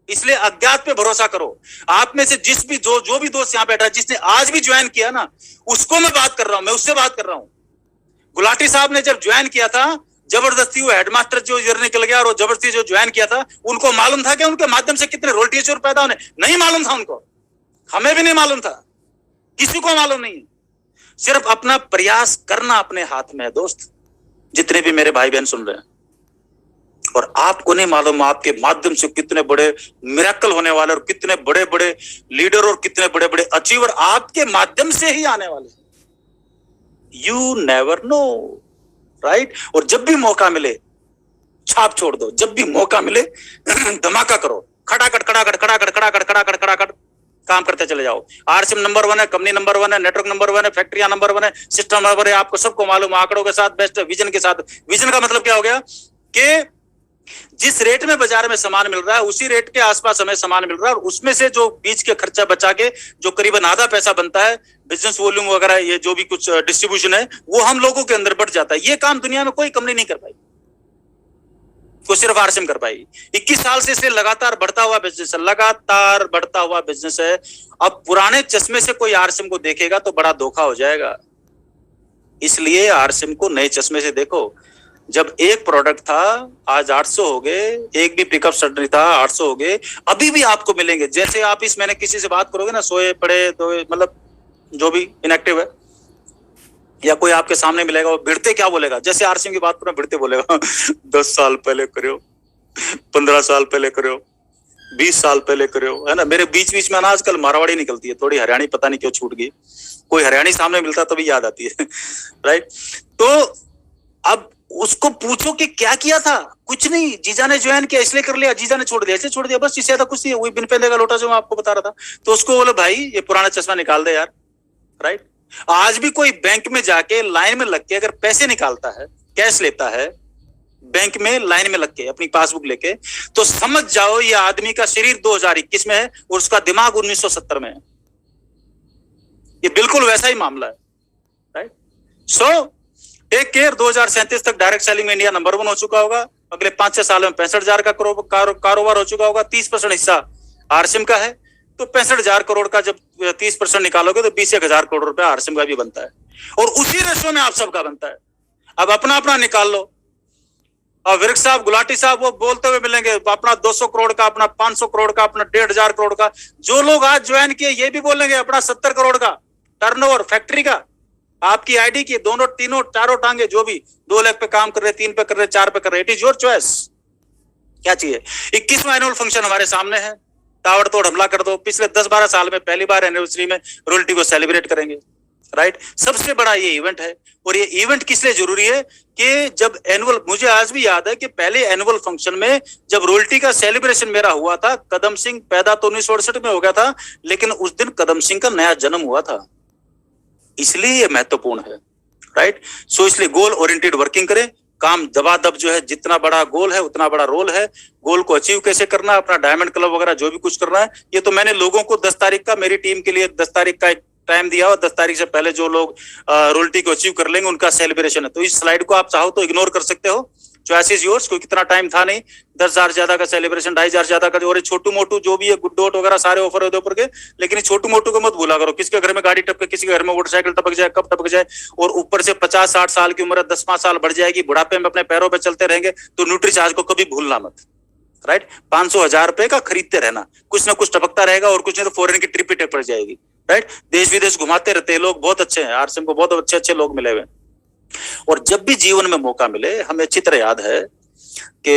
इसलिए अज्ञात पे भरोसा करो। आप में से जिस भी जो भी दोस्त यहां बैठा है, जिसने आज भी ज्वाइन किया ना, उसको मैं बात कर रहा हूं, मैं उससे बात कर रहा हूं। गुलाटी साहब ने जब ज्वाइन किया था, जबरदस्ती वो हेडमास्टर जो इधर निकल गया, और वो जबरदस्ती जो ज्वाइन किया था, उनको मालूम था कि उनके माध्यम से कितने रॉयल्टी अचीवर पैदा होने, नहीं मालूम था उनको, हमें भी नहीं मालूम था, किसी को मालूम नहीं। सिर्फ अपना प्रयास करना अपने हाथ में है दोस्त, जितने भी मेरे भाई बहन सुन रहे हैं। और आपको नहीं मालूम आपके माध्यम से कितने बड़े मिरेकल होने वाले, और कितने बड़े बड़े लीडर और कितने बड़े बड़े अचीवर आपके माध्यम से ही आने वाले। You never know, right. और जब भी मौका मिले छाप छोड़ दो, जब भी मौका मिले धमाका करो, खड़ाखड़ खड़ाखड़ खड़ाखड़ खड़ाखड़ खड़ाखड़ खड़ाखड़ काम करते चले जाओ। आरसीएम नंबर 1 है, कंपनी नंबर 1 है, नेटवर्क नंबर 1 है, फैक्ट्रियां नंबर 1 है, सिस्टम नंबर है, आपको सबको मालूम, आंकड़ों के साथ बेस्ट, विजन के साथ। विजन का मतलब क्या हो गया कि जिस रेट में बाजार में सामान मिल रहा है, उसी रेट के आसपास हमें सामान मिल रहा है, और उसमें से जो बीच के खर्चा बचा के जो करीबन आधा पैसा बनता है, बिजनेस वॉल्यूम वगैरह, ये जो भी कुछ डिस्ट्रीब्यूशन है, वो हम लोगों के अंदर बढ़ जाता है। ये काम दुनिया में कोई कंपनी नहीं कर पाई, वो सिर्फ आरसीएम कर पाई। 21 साल से इसलिए लगातार बढ़ता हुआ बिजनेस है, लगातार बढ़ता हुआ बिजनेस है। अब पुराने चश्मे से कोई आरसीएम को देखेगा तो बड़ा धोखा हो जाएगा, इसलिए आरसीएम को नए चश्मे से देखो। जब एक प्रोडक्ट था, आज 800 हो गए, एक भी पिकअप सडरी था, 800 हो गए, अभी भी आपको मिलेंगे। जैसे आप इस महीने किसी से बात करोगे ना, सोए पड़े तो मतलब जो भी इनएक्टिव है, या कोई आपके सामने मिलेगा, वो भिड़ते क्या बोलेगा, जैसे आरसीएम की बात करो भिड़ते बोलेगा 10 साल पहले करो, 15 साल पहले करो, 20 साल पहले करो, है ना। मेरे बीच बीच में ना आजकल मारवाड़ी निकलती है, थोड़ी हरियाणी पता नहीं क्यों छूट गई, कोई हरियाणी सामने मिलता तभी याद आती है राइट। तो अब उसको पूछो कि क्या किया था, कुछ नहीं, जीजा ने ज्वाइन किया इसलिए कर लिया, जीजा ने छोड़ दिया इसलिए छोड़ दिया, बस इससे ज्यादा कुछ नहीं। वही बिन पहले का लोटा जो मैं आपको बता रहा था, तो उसको बोले भाई ये पुराना चश्मा निकाल दे यार, राइट। आज भी कोई बैंक में जाके लाइन में लग के अगर पैसे निकालता है, कैश लेता है, बैंक में लाइन में लग के अपनी पासबुक लेके, तो समझ जाओ ये आदमी का शरीर 2021 में है और उसका दिमाग 1970 में है। ये बिल्कुल वैसा ही मामला है, राइट। So take care. 2037 तक डायरेक्ट सेलिंग में इंडिया नंबर 1 हो चुका होगा। अगले 5-6 साल में 65,000 का कारोबार हो चुका होगा। 30% हिस्सा आरसीएम का है, तो 65,000 करोड़ का जब 30% निकालोगे तो 20,000 करोड़ रुपया आरसीएम का भी बनता है, और उसी रेशो में आप सबका बनता है। अब अपना अपना निकाल लो। और विर्क साहब, गुलाटी साहब वो बोलते हुए मिलेंगे, अपना 200 करोड़ का, अपना 500 करोड़ का, अपना 1,500 करोड़ का। जो लोग आज ज्वाइन किए ये भी बोलेंगे अपना 70 करोड़ का टर्नओवर फैक्ट्री का। आपकी आईडी की दोनों तीनों चारों टांगे, जो भी 2 लाख पे काम कर रहे, 3 पे कर रहे, 4 पे कर रहे, इट इज योर चॉइस। क्या चाहिए। 21वां एनुअल फंक्शन हमारे सामने है, ताबड़तोड़ हमला कर दो। पिछले 10-12 साल में पहली बार एनिवर्सरी में रॉयल्टी को सेलिब्रेट करेंगे। राइट। सबसे बड़ा ये इवेंट है। और ये इवेंट किस लिए जरूरी है कि जब एनुअल, मुझे आज भी याद है कि पहले एनुअल फंक्शन में जब रॉयल्टी का सेलिब्रेशन मेरा हुआ था, कदम सिंह पैदा तो 1968 में हो गया था, लेकिन उस दिन कदम सिंह का नया जन्म हुआ था, इसलिए ये महत्वपूर्ण है, राइट। सो इसलिए गोल ओरिएंटेड वर्किंग करें, काम दबादब जो है, जितना बड़ा गोल है उतना बड़ा रोल है। गोल को अचीव कैसे करना, अपना डायमंड क्लब वगैरह जो भी कुछ करना है, ये तो मैंने लोगों को 10 तारीख का, मेरी टीम के लिए 10 तारीख का एक टाइम दिया और 10 तारीख से पहले जो लोग रॉयल्टी को अचीव कर लेंगे उनका सेलिब्रेशन है। तो इस स्लाइड को आप चाहो तो इग्नोर कर सकते हो, चॉइस इज योर्स, कोई कितना टाइम था नहीं, 10,000 ज्यादा का सेलिब्रेशन, 2,500 ज्यादा का, और छोटू मोटू जो भी है गुड डॉट वगैरह सारे ऑफर है ऊपर के, लेकिन छोटू मोटू को मत भूला करो। किसके घर में गाड़ी टपके, किसी के घर में मोटरसाइकिल टपक जाए, कब टपक जाए, और ऊपर से 50-60 साल की उम्र 10-5 साल बढ़ जाएगी, बुढ़ापे में अपने पैरों पे चलते रहेंगे, तो न्यूट्रीचार्ज को कभी भूलना मत, राइट। 500-1000 रुपए का खरीदते रहना, कुछ ना कुछ टपकता रहेगा, और कुछ नहीं तो फॉरेन की ट्रिप ही टपक जाएगी, राइट। देश विदेश घुमाते रहते हैं लोग, बहुत अच्छे हैं, आरसीएम को बहुत अच्छे अच्छे लोग मिले हुए। और जब भी जीवन में मौका मिले, हमें अच्छी तरह याद है कि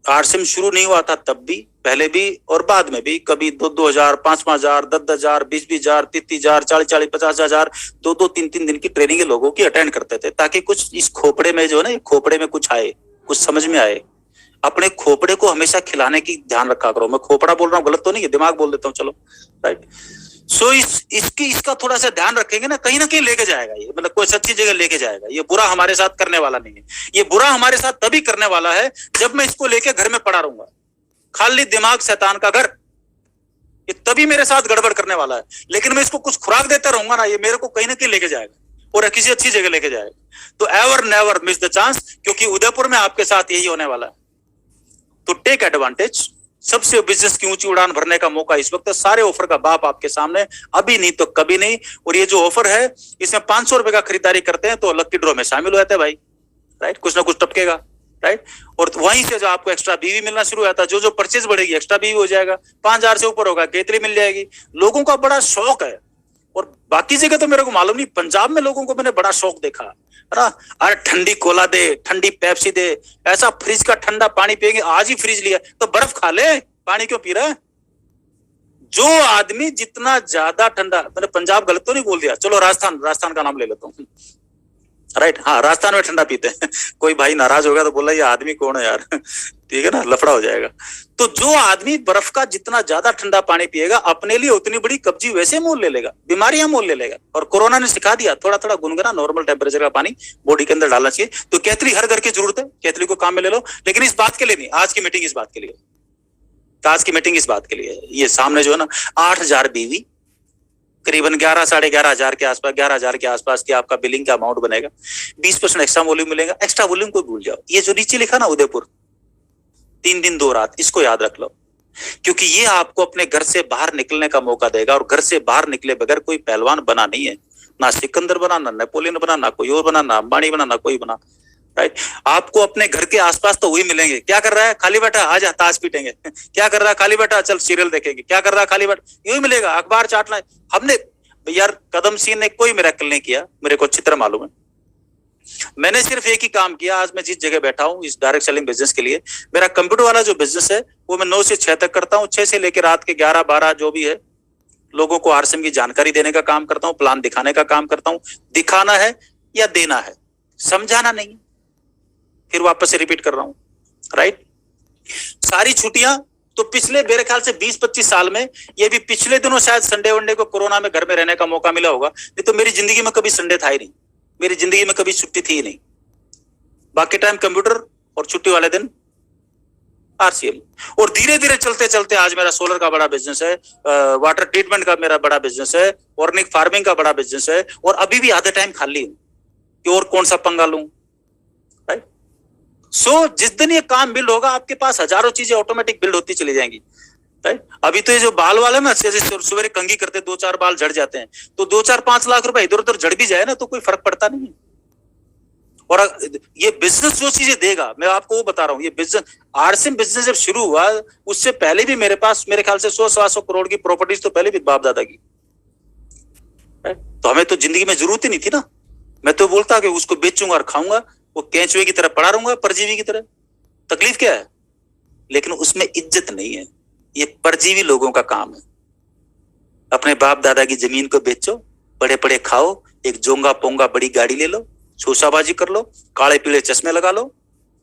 आरसीएम शुरू नहीं हुआ था तब भी, पहले भी और बाद में भी, कभी 2-2 हजार, 5-5 हजार, 10-10 हजार, 20-20 हजार, 30-30 हजार, 40-40, 50 हजार, 2-2, 3-3 दिन की ट्रेनिंग लोगों की अटेंड करते थे, ताकि कुछ इस खोपड़े में जो है ना, खोपड़े में कुछ आए, कुछ समझ में आए। अपने खोपड़े को हमेशा खिलाने की ध्यान रखा करो। मैं खोपड़ा बोल रहा हूँ, गलत तो नहीं है, दिमाग बोल देता हूँ, चलो, राइट। सो इसका थोड़ा सा ध्यान रखेंगे ना कहीं लेके जाएगा ये, मतलब कोई सच्ची जगह लेके जाएगा। ये बुरा हमारे साथ करने वाला नहीं है, ये बुरा हमारे साथ तभी करने वाला है जब मैं इसको लेके घर में पड़ा रहूंगा, खाली दिमाग शैतान का घर, ये तभी मेरे साथ गड़बड़ करने वाला है। लेकिन मैं इसको कुछ खुराक देता रहूंगा ना, ये मेरे को कहीं लेके जाएगा और किसी अच्छी जगह लेके जाएगा। तो ever never miss the chance, क्योंकि उदयपुर में आपके साथ यही होने वाला है। तो टेक एडवांटेज, सबसे बिजनेस की ऊंची उड़ान भरने का मौका इस वक्त है। सारे ऑफर का बाप आपके सामने, अभी नहीं तो कभी नहीं। और ये जो ऑफर है, इसमें 500 रुपए का खरीदारी करते हैं तो लकी ड्रॉ में शामिल हो जाते हैं भाई, राइट। कुछ ना कुछ टपकेगा, राइट। और वहीं से जो आपको एक्स्ट्रा बीवी मिलना शुरू होता है, जो परचेज बढ़ेगी एक्स्ट्रा बीवी हो जाएगा, 5,000 से ऊपर होगा केतली मिल जाएगी। लोगों का बड़ा शौक है, और बाकी जगह तो मेरे को मालूम नहीं, पंजाब में लोगों को मैंने बड़ा शौक देखा है ना। अरे ठंडी कोला दे, ठंडी पेप्सी दे, ऐसा फ्रिज का ठंडा पानी पिएंगे, आज ही फ्रिज लिया तो बर्फ खा ले, पानी क्यों पी रहा है। जो आदमी जितना ज्यादा ठंडा, मैंने पंजाब गलत तो नहीं बोल दिया, चलो राजस्थान का नाम ले लेता हूँ, राइट। हाँ, राजस्थान में ठंडा पीते हैं। कोई भाई नाराज हो गया तो बोला ये आदमी कौन है यार, ठीक है ना, लफड़ा हो जाएगा। तो जो आदमी बर्फ का जितना ज्यादा ठंडा पानी पिएगा, अपने लिए उतनी बड़ी कब्जी वैसे मोल ले लेगा, बीमारियां मोल ले लेगा। और कोरोना ने सिखा दिया, थोड़ा थोड़ा गुनगुना नॉर्मल टेम्परेचर का पानी बॉडी के अंदर डालना चाहिए। तो केतली हर घर की जरूरत है, केतली को काम में ले लो। लेकिन इस बात के लिए नहीं, आज की मीटिंग इस बात के लिए, आज की मीटिंग इस बात के लिए। ये सामने जो है ना 8,000 बीवी, करीबन 11-11.5 हजार के आसपास, 11,000 के आसपास की आपका बिलिंग का अमाउंट बनेगा। 20% एक्स्ट्रा वॉल्यूम मिलेगा। एक्स्ट्रा वॉल्यूम को भूल जाओ, ये जो नीचे लिखा ना उदयपुर, 3 दिन 2 रात, इसको याद रख लो, क्योंकि ये आपको अपने घर से बाहर निकलने का मौका देगा। और घर से बाहर निकले बगैर कोई पहलवान बना नहीं है, ना सिकंदर बना, ना नेपोलियन बना, ना कोई और बना, ना अंबानी बना, ना कोई बना, राइट। आपको अपने घर के आसपास तो वही मिलेंगे। क्या कर रहा है, खाली बैठा, आजा ताश पीटेंगे। क्या कर रहा है, खाली बैठा, चल सीरियल देखेंगे। क्या कर रहा है, खाली बैठा, यूं मिलेगा, अखबार चाटना है। हमने यार, कदम सिंह ने कोई मिरेकल नहीं किया, मेरे को अच्छी तरह मालूम है। मैंने सिर्फ एक ही काम किया, आज मैं जिस जगह बैठा हूं इस डायरेक्ट सेलिंग बिजनेस के लिए, मेरा कंप्यूटर वाला जो बिजनेस है वो मैं 9 से 6 तक करता हूँ। 6 से लेकर रात के 11-12 जो भी है, लोगों को आरसीएम की जानकारी देने का काम करता हूँ, प्लान दिखाने का काम करता हूँ। दिखाना है या देना है, समझाना नहीं। फिर वापस से रिपीट कर रहा हूं, राइट। सारी छुट्टियां तो पिछले मेरे ख्याल से 20-25 साल में, ये भी पिछले दिनों शायद संडे वनडे को कोरोना में घर में रहने का मौका मिला होगा, नहीं तो मेरी जिंदगी में कभी संडे था ही नहीं, मेरी जिंदगी में कभी छुट्टी थी ही नहीं। बाकी टाइम कंप्यूटर और छुट्टी वाले दिन आरसीएम। और धीरे धीरे चलते चलते आज मेरा सोलर का बड़ा बिजनेस है, वाटर ट्रीटमेंट का मेरा बड़ा बिजनेस है, ऑर्गेनिक फार्मिंग का बड़ा बिजनेस है। और अभी भी आधा टाइम खाली हूं कि और कौन सा पंगा लूं, राइट। सो जिस दिन ये काम बिल्ड होगा, आपके पास हजारों चीजें ऑटोमेटिक बिल्ड होती चली जाएंगी, राइट। अभी तो ये जो बाल वाले ना, सवेरे कंघी करते 2-4 बाल झड़ जाते हैं, तो 2-4-5 लाख रुपए इधर उधर झड़ भी जाए ना तो कोई फर्क पड़ता नहीं है। और ये बिजनेस जो चीजें देगा, मैं आपको वो बता रहा हूँ, ये बिजनेस, आरसीएम बिजनेस जब शुरू हुआ, उससे पहले भी मेरे पास मेरे ख्याल से 100-125 करोड़ की प्रॉपर्टीज तो पहले भी बाप दादा की, तो हमें तो जिंदगी में जरूरत ही नहीं थी ना। मैं तो बोलता कि उसको बेचूंगा और खाऊंगा, वो केंचुए की तरह पड़ा रहूंगा, परजीवी की तरह। तकलीफ क्या है, लेकिन उसमें इज्जत नहीं है। ये परजीवी लोगों का काम है। अपने बाप दादा की जमीन को बेचो, बड़े बड़े खाओ, एक जोंगा पोंगा बड़ी गाड़ी ले लो, शोशाबाजी कर लो, काले पीले चश्मे लगा लो,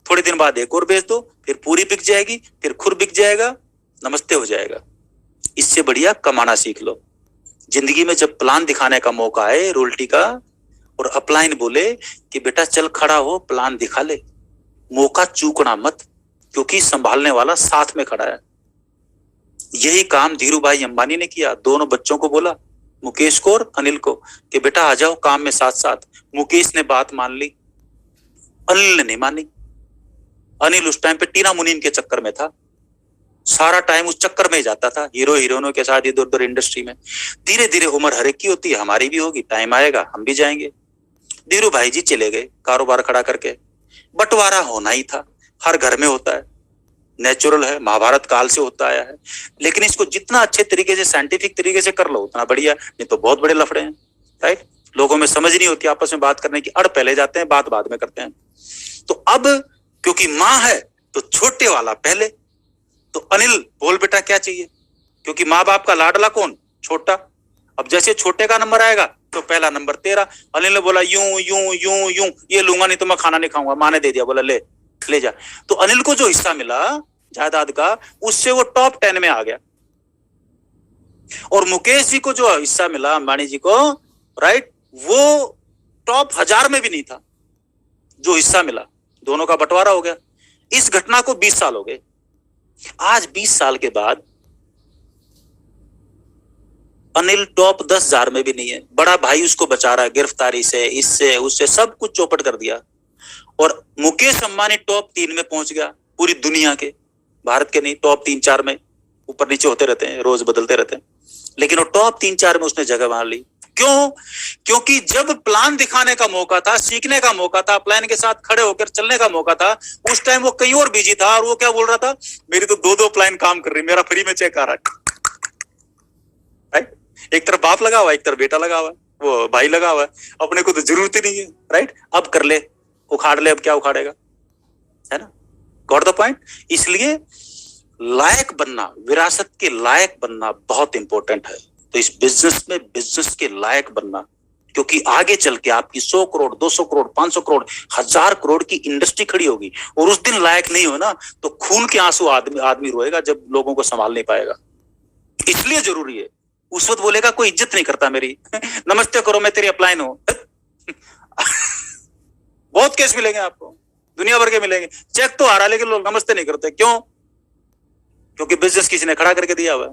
थोड़े दिन बाद एक और बेच दो, फिर पूरी बिक जाएगी, फिर खुर बिक जाएगा, नमस्ते हो जाएगा। इससे बढ़िया कमाना सीख लो। जिंदगी में जब प्लान दिखाने का मौका आए रोल्टी का, और अपलाइन बोले कि बेटा चल खड़ा हो, प्लान दिखा ले, मौका चूकना मत, क्योंकि संभालने वाला साथ में खड़ा है। यही काम धीरू भाई अंबानी ने किया। दोनों बच्चों को बोला, मुकेश को और अनिल को, कि बेटा आ जाओ काम में साथ साथ। मुकेश ने बात मान ली, अनिल ने नहीं मानी। अनिल उस टाइम पे टीना मुनीन के चक्कर में था, सारा टाइम उस चक्कर में ही जाता था, हीरो हीरोइनों के साथ इधर उधर इंडस्ट्री में। धीरे धीरे उम्र हर एक की होती है, हमारी भी होगी, टाइम आएगा हम भी जाएंगे। धीरू भाई जी चले गए कारोबार खड़ा करके। बंटवारा होना ही था, हर घर में होता है, नेचुरल है, महाभारत काल से होता आया है। लेकिन इसको जितना अच्छे तरीके से, साइंटिफिक तरीके से कर लो उतना बढ़िया, नहीं तो बहुत बड़े लफड़े हैं। राइट, लोगों में समझ नहीं होती आपस में बात करने की, अड़ पहले जाते हैं, बात बाद में करते हैं। तो अब क्योंकि माँ है तो छोटे वाला पहले, तो अनिल बोल बेटा क्या चाहिए, क्योंकि माँ बाप का लाडला कौन, छोटा। अब जैसे छोटे का नंबर आएगा तो पहला नंबर तेरा। अनिल ने बोला यूं यूं यूं यूं, ये लूंगा नहीं तो मैं खाना नहीं खाऊंगा। माँ ने दे दिया, बोला ले जा। तो अनिल को जो हिस्सा मिला जायदाद का, उससे वो टॉप 10 में आ गया। और मुकेश जी को जो हिस्सा मिला अंबानी जी को, राइट, वो टॉप 1000 में भी नहीं था जो हिस्सा मिला। दोनों का बंटवारा हो गया। इस घटना को 20 साल हो गए। आज 20 साल के बाद अनिल टॉप 10,000 में भी नहीं है। बड़ा भाई उसको बचा रहा है गिरफ्तारी से, इससे उससे, सब कुछ चौपट कर दिया। और मुकेश अंबानी टॉप 3 में पहुंच गया, पूरी दुनिया के, भारत के नहीं, टॉप 3-4 में, ऊपर नीचे होते रहते हैं, रोज बदलते रहते हैं, लेकिन वो टॉप 3-4 में उसने जगह मान ली। क्यों? क्योंकि जब प्लान दिखाने का मौका था, सीखने का मौका था, प्लान के साथ खड़े होकर चलने का मौका था, उस टाइम वो कहीं और बिजी था। और वो क्या बोल रहा था, मेरी तो 2-2 प्लान काम कर रही, मेरा फ्री में चेक आ रहा है। राइट, एक तरफ बाप लगा हुआ, एक तरफ बेटा लगा हुआ, वो भाई लगा हुआ है, अपने को तो जरूरत ही नहीं है। राइट, अब कर ले, उखाड़ ले, अब क्या उखाड़ेगा, है ना। Got the point. इसलिए लायक बनना, विरासत के लायक बनना बहुत इंपॉर्टेंट है। तो इस बिजनेस में बिजनेस के लायक बनना, क्योंकि आगे चल के आपकी 100 करोड़, 200 करोड़, 500 करोड़, 1000 करोड़ की इंडस्ट्री खड़ी होगी। और उस दिन लायक नहीं हो ना, तो खून के आंसू आदमी रोएगा जब लोगों को संभाल नहीं पाएगा। इसलिए जरूरी है। उस वक्त बोलेगा कोई इज्जत नहीं करता मेरी, नमस्ते करो मैं तेरी अपलाइन हूं। बहुत केस मिलेंगे आपको, दुनिया भर के मिलेंगे। चेक तो आ रहा, लेकिन लोग नमस्ते नहीं करते। क्यों? क्योंकि बिजनेस किसी ने खड़ा करके दिया हुआ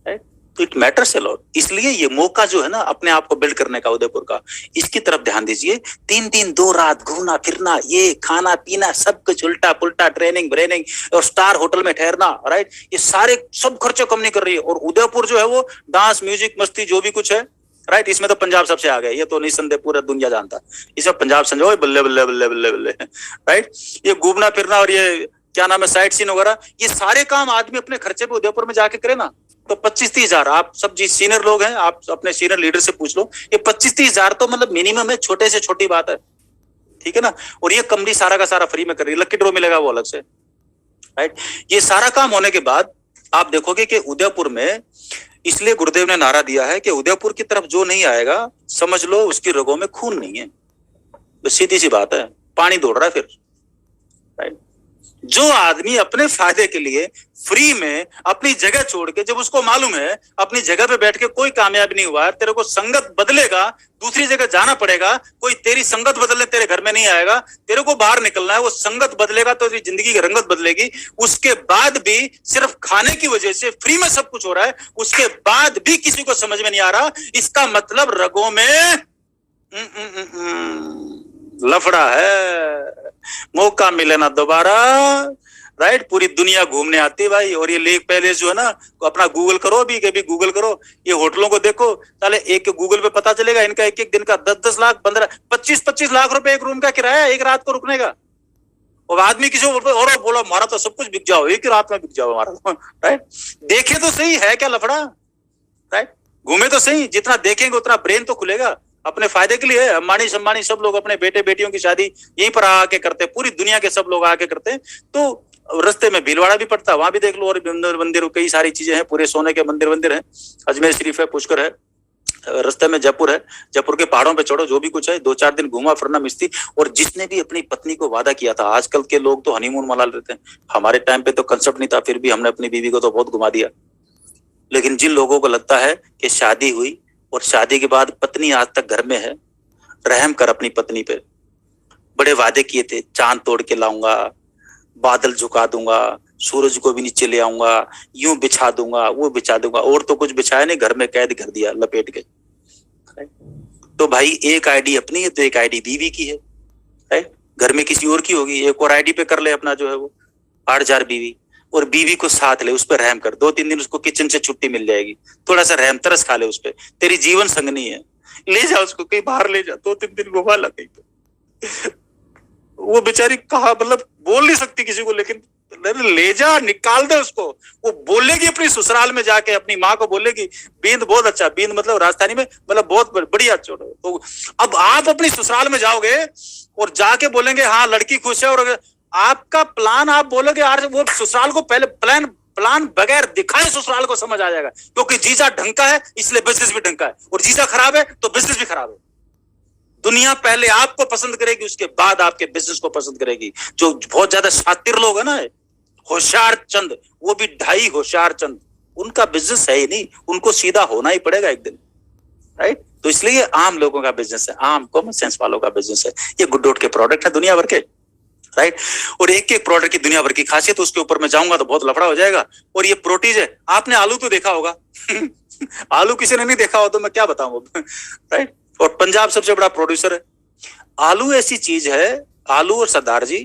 है। तो इट मैटर्स अ लॉट। इसलिए ये मौका जो है ना अपने आप को बिल्ड करने का उदयपुर का, इसकी तरफ ध्यान दीजिए। 3 दिन 2 रात घूमना फिरना, ये खाना पीना, सब कुछ उल्टा पुल्टा, ट्रेनिंग ब्रेनिंग, और स्टार होटल में ठहरना, राइट, ये सारे सब खर्चे कम नहीं कर रही है। और उदयपुर जो है वो डांस, म्यूजिक, मस्ती जो भी कुछ है, राइट, इसमें तो पंजाब सबसे आ गया, ये तो निसंदेह पूरा दुनिया जानता। इसमें पंजाब समझो बल्ले बल्ले बल्ले बल्ले बल्ले, राइट। ये घूमना फिरना और ये क्या नाम है, साइट सीन वगैरह, ये सारे काम आदमी अपने खर्चे पे उदयपुर में जाके करे ना, तो 25-30 हजार, आप सब जी सीनियर लोग हैं, आप अपने सीनियर लीडर से पूछ लो, ये 25-30 हजार तो मतलब मिनिमम है, छोटे से छोटी बात है, ठीक है ना। और ये कंपनी सारा का सारा फ्री में कर रही है, लकी ड्रॉ मिलेगा वो अलग से, राइट। ये सारा काम होने के बाद आप देखोगे कि उदयपुर में, इसलिए गुरुदेव ने नारा दिया है कि उदयपुर की तरफ जो नहीं आएगा, समझ लो उसकी रगों में खून नहीं है। तो सीधी सी बात है, पानी दौड़ रहा है फिर, राइट। जो आदमी अपने फायदे के लिए फ्री में अपनी जगह छोड़ के, जब उसको मालूम है अपनी जगह पे बैठ के कोई कामयाब नहीं हुआ है, तेरे को संगत बदलेगा, दूसरी जगह जाना पड़ेगा, कोई तेरी संगत बदलने तेरे घर में नहीं आएगा, तेरे को बाहर निकलना है, वो संगत बदलेगा तो तेरी जिंदगी की रंगत बदलेगी। उसके बाद भी सिर्फ खाने की वजह से फ्री में सब कुछ हो रहा है, उसके बाद भी किसी को समझ में नहीं आ रहा, इसका मतलब रगों में लफड़ा है। मौका मिले ना दोबारा, राइट, पूरी दुनिया घूमने आती है भाई। और ये लेक पैलेस जो है ना, अपना गूगल करो, अभी कभी गूगल करो, ये होटलों को देखो, साले एक गूगल पे पता चलेगा इनका एक दिन का 10-10 लाख, 15-25 लाख रुपए एक रूम का किराया, एक रात को रुकने का। और आदमी किसी और बोला हमारा तो सब कुछ बिक जाओ, एक ही रात में बिक जाओ हमारा, राइट। देखे तो सही है क्या लफड़ा, राइट, घूमे तो सही, जितना देखेंगे उतना ब्रेन तो खुलेगा। अपने फायदे के लिए अंबानी संबानी सब लोग अपने बेटे बेटियों की शादी यहीं पर आके करते हैं, पूरी दुनिया के सब लोग आके करते हैं। तो रास्ते में भीलवाड़ा भी पड़ता है, वहां भी देख लो, और मंदिर कई सारी चीजें हैं, पूरे सोने के मंदिर हैं, अजमेर शरीफ है, पुष्कर है, रास्ते में जयपुर है, जयपुर के पहाड़ों पे चढ़ो, जो भी कुछ है 2-4 दिन घूमा फिरना मिस्ती। और जिसने भी अपनी पत्नी को वादा किया था, आजकल के लोग तो हनीमून मना लेते हैं, हमारे टाइम पे तो कंसेप्ट नहीं था, फिर भी हमने अपनी बीवी को तो बहुत घुमा दिया। लेकिन जिन लोगों को लगता है कि शादी हुई और शादी के बाद पत्नी आज तक घर में है, रहम कर अपनी पत्नी पे। बड़े वादे किए थे, चांद तोड़ के लाऊंगा, बादल झुका दूंगा, सूरज को भी नीचे ले आऊंगा, यूं बिछा दूंगा, वो बिछा दूंगा, और तो कुछ बिछाया नहीं, घर में कैद कर दिया लपेट के। तो भाई एक आईडी अपनी है तो एक आईडी बीवी की है, घर में किसी और की होगी, एक और आईडी पे कर ले अपना जो है वो 8,000 बीवी, और बीवी को साथ ले, उस पर रहम कर। 2-3 दिन उसको किचन से छुट्टी मिल जाएगी, थोड़ा सा रहम तरस खा ले उस पर। तेरी जीवन संगनी है, ले जा उसको कहीं बाहर, ले जा, 2-3 दिन घुमा ला कहीं पे। वो बेचारी कहा, मतलब बोल नहीं सकती किसी को, लेकिन ले जा, निकाल दे उसको। वो बोलेगी अपनी ससुराल में जाके, अपनी माँ को बोलेगी बींद बहुत अच्छा, बींद मतलब राजस्थानी में मतलब बहुत बढ़िया। तो अब आप अपनी ससुराल में जाओगे और जाके बोलेंगे हाँ लड़की खुश है, और आपका प्लान आप बोलोगे यार, वो ससुराल को पहले प्लान बगैर दिखाए ससुराल को समझ आ जाएगा, क्योंकि जीजा ढंग का है इसलिए बिजनेस भी ढंग का है, और जीजा खराब है तो बिजनेस भी खराब है। दुनिया पहले आपको पसंद करेगी, उसके बाद आपके बिजनेस को पसंद करेगी। जो बहुत ज्यादा शातिर लोग है ना, होशियार चंद, वो भी 2.5 होशियार चंद, उनका बिजनेस है ही नहीं, उनको सीधा होना ही पड़ेगा एक दिन, राइट। तो इसलिए ये आम लोगों का बिजनेस है, आम कॉमन सेंस वालों का बिजनेस है। ये गुड्डोट के प्रोडक्ट है दुनिया भर के, राइट। और एक एक प्रोडक्ट की दुनिया भर की खासियत, उसके ऊपर मैं जाऊंगा तो बहुत लफड़ा हो जाएगा। और ये प्रोटीज है, आपने आलू तो देखा होगा आलू किसी ने नहीं देखा हो तो मैं क्या बताऊं, राइट। और पंजाब सबसे बड़ा प्रोड्यूसर है। आलू ऐसी चीज है, आलू और सरदार जी,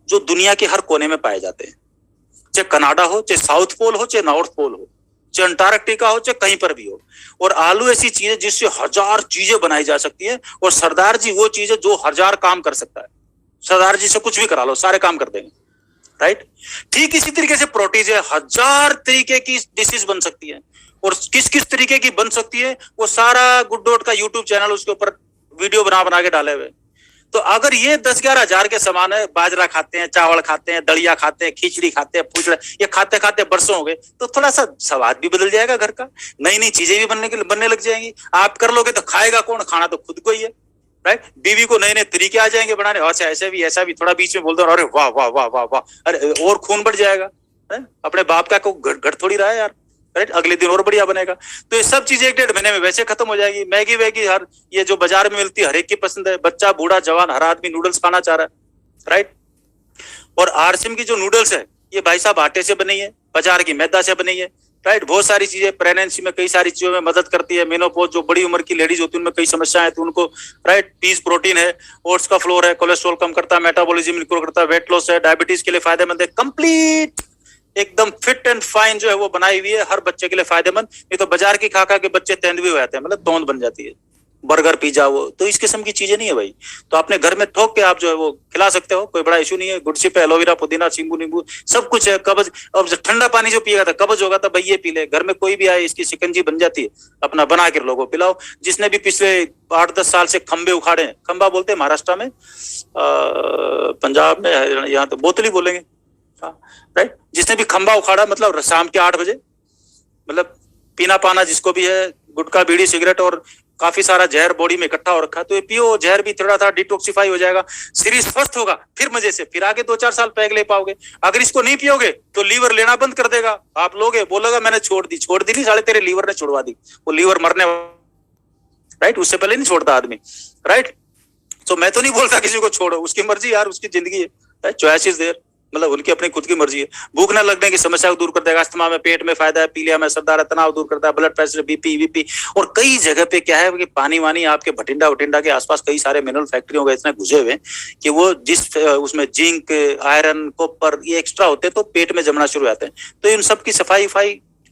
जो दुनिया के हर कोने में पाए जाते हैं, चाहे कनाडा हो, चाहे साउथ पोल हो, चाहे नॉर्थ पोल हो, चाहे अंटार्कटिका हो, चाहे कहीं पर भी हो। और आलू ऐसी चीज है जिससे 1000 चीजें बनाई जा सकती है, और सरदार जी वो चीज है जो 1000 काम कर सकता है। सरदार जी से कुछ भी करा लो, सारे काम कर देंगे, राइट। ठीक इसी तरीके से प्रोटीज है, 1000 तरीके की डिशेज बन सकती है, और किस किस तरीके की बन सकती है वो सारा गुड्डोट का यूट्यूब चैनल, उसके ऊपर वीडियो बना के डाले हुए। तो अगर ये 10-11 हजार के सामान है, बाजरा खाते हैं, चावल खाते हैं, दलिया खाते हैं, खिचड़ी खाते हैं, पूछड़ा, ये खाते खाते बरसों हो गए, तो थोड़ा सा स्वाद भी बदल जाएगा घर का, नई नई चीजें भी बनने लग जाएंगी। आप कर लोगे तो खाएगा कौन, खाना तो खुद को ही है, राइट। बीवी को नए नए तरीके आ जाएंगे बनाने, अच्छा ऐसे भी ऐसा भी, थोड़ा बीच में बोल दो, अरे वाह वाह वाह वाह वाह, अरे और खून बढ़ जाएगा, अपने बाप का को घट थोड़ी रहा है यार, राइट। अगले दिन और बढ़िया बनेगा। तो ये सब चीजें 1-1.5 महीने में वैसे खत्म हो जाएगी। मैगी वैगी हर ये जो बाजार में मिलती है हर एक की पसंद है, बच्चा बूढ़ा जवान हर आदमी नूडल्स खाना चाह रहा है, राइट। और आरसीएम की जो नूडल्स है, ये भाई साहब आटे से बनी है, बाजार की मैदा से बनी है, राइट। बहुत सारी चीजें प्रेगनेंसी में कई सारी चीजों में मदद करती है। मेनोपॉज जो बड़ी उम्र की लेडीज होती है उनमें कई समस्याएं हैं, तो उनको, राइट, पीस प्रोटीन है, ओट्स का फ्लोर है, कोलेस्ट्रॉल कम करता है, मेटाबॉलिज्म इंप्रूव करता है, वेट लॉस है, डायबिटीज के लिए फायदेमंद है, कंप्लीट एकदम फिट एंड फाइन जो है वो बनाई हुई है, हर बच्चे के लिए फायदेमंद। नहीं तो बाजार की खा के बच्चे तेंदुए हो जाते हैं, मतलब तोंद बन जाती है, बर्गर पिज्जा वो, तो इस किस्म की चीजें नहीं है भाई। तो अपने घर में ठोक के आप जो है वो खिला सकते हो, कोई बड़ा इशू नहीं है। गुड़सी पे एलोवेरा, पुदीना, नींबू सब कुछ है। कब्ज, अब ठंडा पानी जो पिएगा था, कब्ज होगा था भाई ये पी ले। घर में कोई भी आए इसकी शिकंजी बन जाती है, अपना बना के लोगों को पिलाओ। जिसने भी पिछले 8-10 साल से खंबे उखाड़े, खंबा बोलते हैं महाराष्ट्र में, पंजाब में यहाँ तो बोतली बोलेंगे, राइट। जिसने भी खंबा उखाड़ा, मतलब शाम के 8 बजे, मतलब पीना पाना जिसको भी है, गुटखा बीड़ी सिगरेट और काफी सारा जहर बॉडी में इकट्ठा हो रखा है, तो ये पियो, जहर भी थोड़ा सा डिटॉक्सिफाई हो जाएगा, शरीर स्वस्थ होगा, फिर मजे से फिर आगे 2-4 साल पैग ले पाओगे। अगर इसको नहीं पियोगे तो लीवर लेना बंद कर देगा। आप लोगे, बोलोगा मैंने छोड़ दी नहीं, साले तेरे लीवर ने छुड़वा दी, वो लीवर मरने, राइट। उससे पहले नहीं छोड़ता आदमी, राइट। तो मैं तो नहीं बोलता किसी को छोड़ो, उसकी मर्जी यार, उसकी जिंदगी है, चॉइस इज देयर, मतलब उनकी अपनी खुद की मर्जी है। भूख न लगने की समस्या को दूर कर देगा, अस्थमा में, पेट में फायदा है, पीलिया में सरदार है, तनाव दूर करता है, ब्लड प्रेशर, बीपी वीपी। और कई जगह पे क्या है कि पानी वानी आपके भटिंडा के आसपास कई सारे मिनरल फैक्ट्रियों के इतने घुसे हुए कि वो जिस उसमें जिंक, आयरन, कॉपर ये एक्स्ट्रा होते हैं तो पेट में जमना शुरू हो जाते हैं। तो इन सब की सफाई